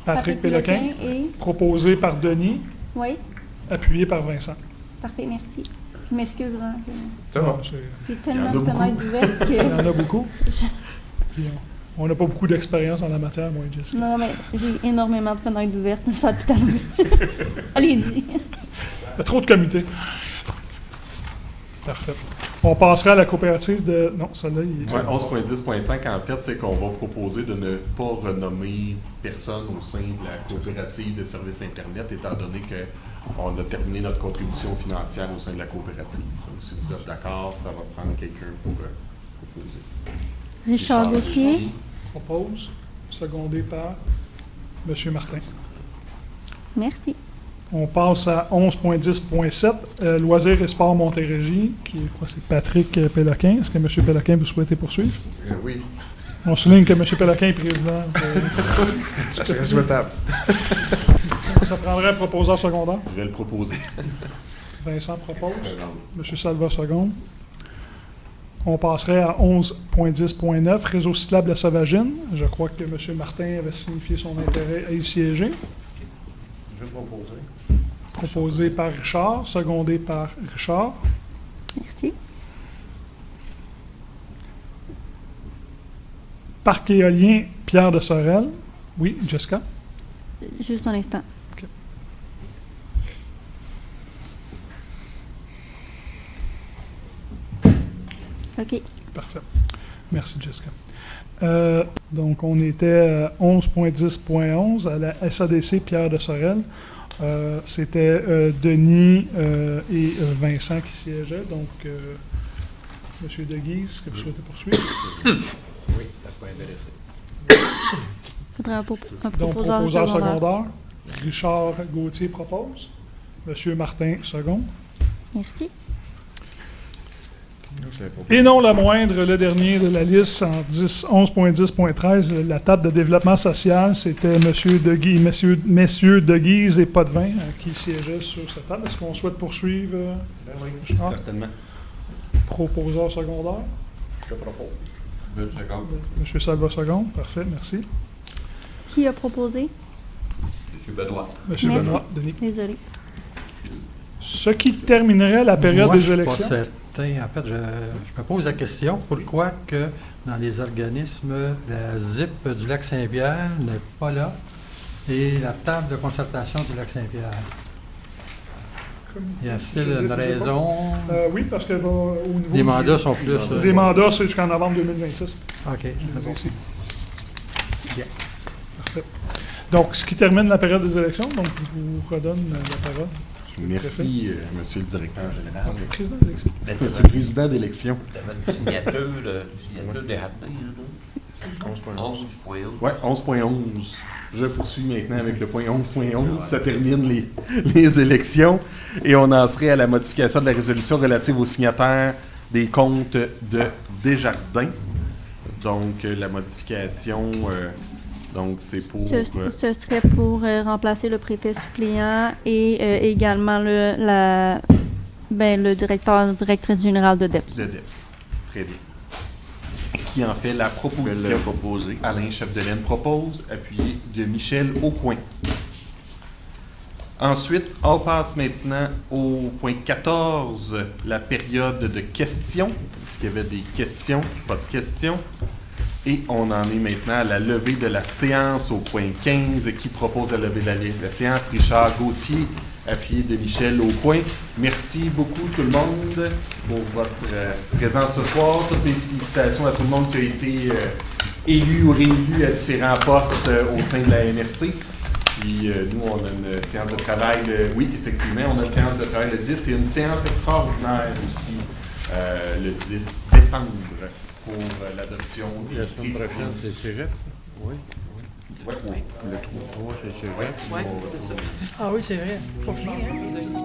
B: Patrick Péloquin,
D: et...
B: proposé par Denis,
D: Oui,
B: appuyé par Vincent.
D: parfait, merci. Je m'excuse, hein,
E: C'est bon.
D: j'ai tellement
A: Il y en a
D: de
A: beaucoup.
D: fenêtres ouvertes
B: Il y en
D: que...
B: a beaucoup. Puis on n'a pas beaucoup d'expérience en la matière, moi et Jessica.
D: Non, mais j'ai énormément de fenêtres ouvertes, ça peut aller. Allez-y.
B: Il y a trop de comités. Parfait. On passerait à la coopérative de... Non, celle-là, il est...
A: Ouais, 11.10.5, en fait, c'est qu'on va proposer de ne pas renommer personne au sein de la coopérative de services Internet, étant donné qu'on a terminé notre contribution financière au sein de la coopérative. Donc, si vous êtes d'accord, ça va prendre quelqu'un pour proposer.
D: Richard Gauthier.
B: Propose, secondé par M. Martin.
D: Merci.
B: On passe à 11.10.7, loisirs et sport Montérégie, qui je crois, c'est Patrick Péloquin. Est-ce que M. Péloquin vous souhaitez poursuivre?
E: Oui.
B: On souligne que M. Péloquin est président.
E: Ça serait souhaitable.
B: Ça prendrait un proposeur secondaire.
A: Je vais le proposer.
B: Vincent propose. M. Salva seconde. On passerait à 11.10.9, réseau cyclable La Sauvagine. Je crois que M. Martin avait signifié son intérêt à y siéger.
C: Je vais proposer.
B: Proposé par Richard, secondé par Richard.
D: Merci.
B: Parc éolien Pierre de Sorel. Oui, Jessica?
D: Juste un instant. OK.
B: Parfait. Merci, Jessica. Donc, on était à 11.10.11 à la SADC Pierre de Sorel. C'était Denis et Vincent qui siégeaient. Donc, M. Deguise, est-ce que vous souhaitez poursuivre?
K: Oui, ça peut intéresser.
D: Il faudrait un
B: Donc,
D: proposeur
B: proposeur
D: secondaire.
B: secondaire. Richard Gauthier propose. M. Martin second.
D: Merci.
B: Et non la moindre, le dernier de la liste en 11.10.13, la table de développement social, c'était messieurs Deguise et Potvin qui siégeaient sur cette table. Est-ce qu'on souhaite poursuivre?
C: Oui,
B: Richard?
A: Certainement.
B: Proposeur secondaire.
C: je propose.
B: M. Salva second. Parfait, merci.
D: Qui a proposé?
J: M. Benoît.
B: M.
D: Merci.
B: Benoît, Denis.
D: Désolé.
B: Ce qui terminerait la période
L: Moi,
B: des
L: je suis
B: élections.
L: pas certain. En fait, je me pose la question, pourquoi que dans les organismes, la ZIP du lac Saint-Pierre n'est pas là et la table de concertation du lac Saint-Pierre? Y a-t-il une raison?
B: Oui, parce que au niveau
L: Les mandats sont plus...
B: Les mandats, c'est jusqu'en novembre 2026.
L: OK.
B: Je
L: c'est
B: les ai
L: bon.
B: ici.
L: Bien.
B: Parfait. Donc, ce qui termine la période des élections, donc je vous redonne la parole.
A: Merci, Monsieur le directeur général.
B: Président d'élection.
A: Monsieur le président d'élection.
F: Tu avais une signature des ratés, 11.11.
A: Oui, 11.11. Je poursuis maintenant avec le point 11.11. Ça termine les élections. Et on en serait à la modification de la résolution relative aux signataires des comptes de Desjardins. Donc, la modification... donc, c'est pour...
D: Ce serait pour remplacer le préfet suppléant et également le directrice générale de DEPS.
A: De DEPS. Très bien. Qui en fait la proposition. Alain Chapdelaine propose, appuyé de Michel Aucoin. Ensuite, on passe maintenant au point 14, la période de questions. Est-ce qu'il y avait des questions? Pas de questions. Et on en est maintenant à la levée de la séance au point 15. Qui propose la levée de la séance? Richard Gauthier, appuyé de Michel Aucoin. Merci beaucoup tout le monde pour votre présence ce soir. Toutes mes félicitations à tout le monde qui a été élu ou réélu à différents postes au sein de la MRC. Puis nous, on a une séance de travail, oui, effectivement, on a une séance de travail le 10 et une séance extraordinaire aussi le 10 décembre. Pour l'adoption des
J: La semaine prochaine, c'est Cégep? Oui.
A: Ouais, le 3.
J: C'est Cégep.
H: Oui, c'est ça. Ah oui, c'est vrai. Pas fini, hein?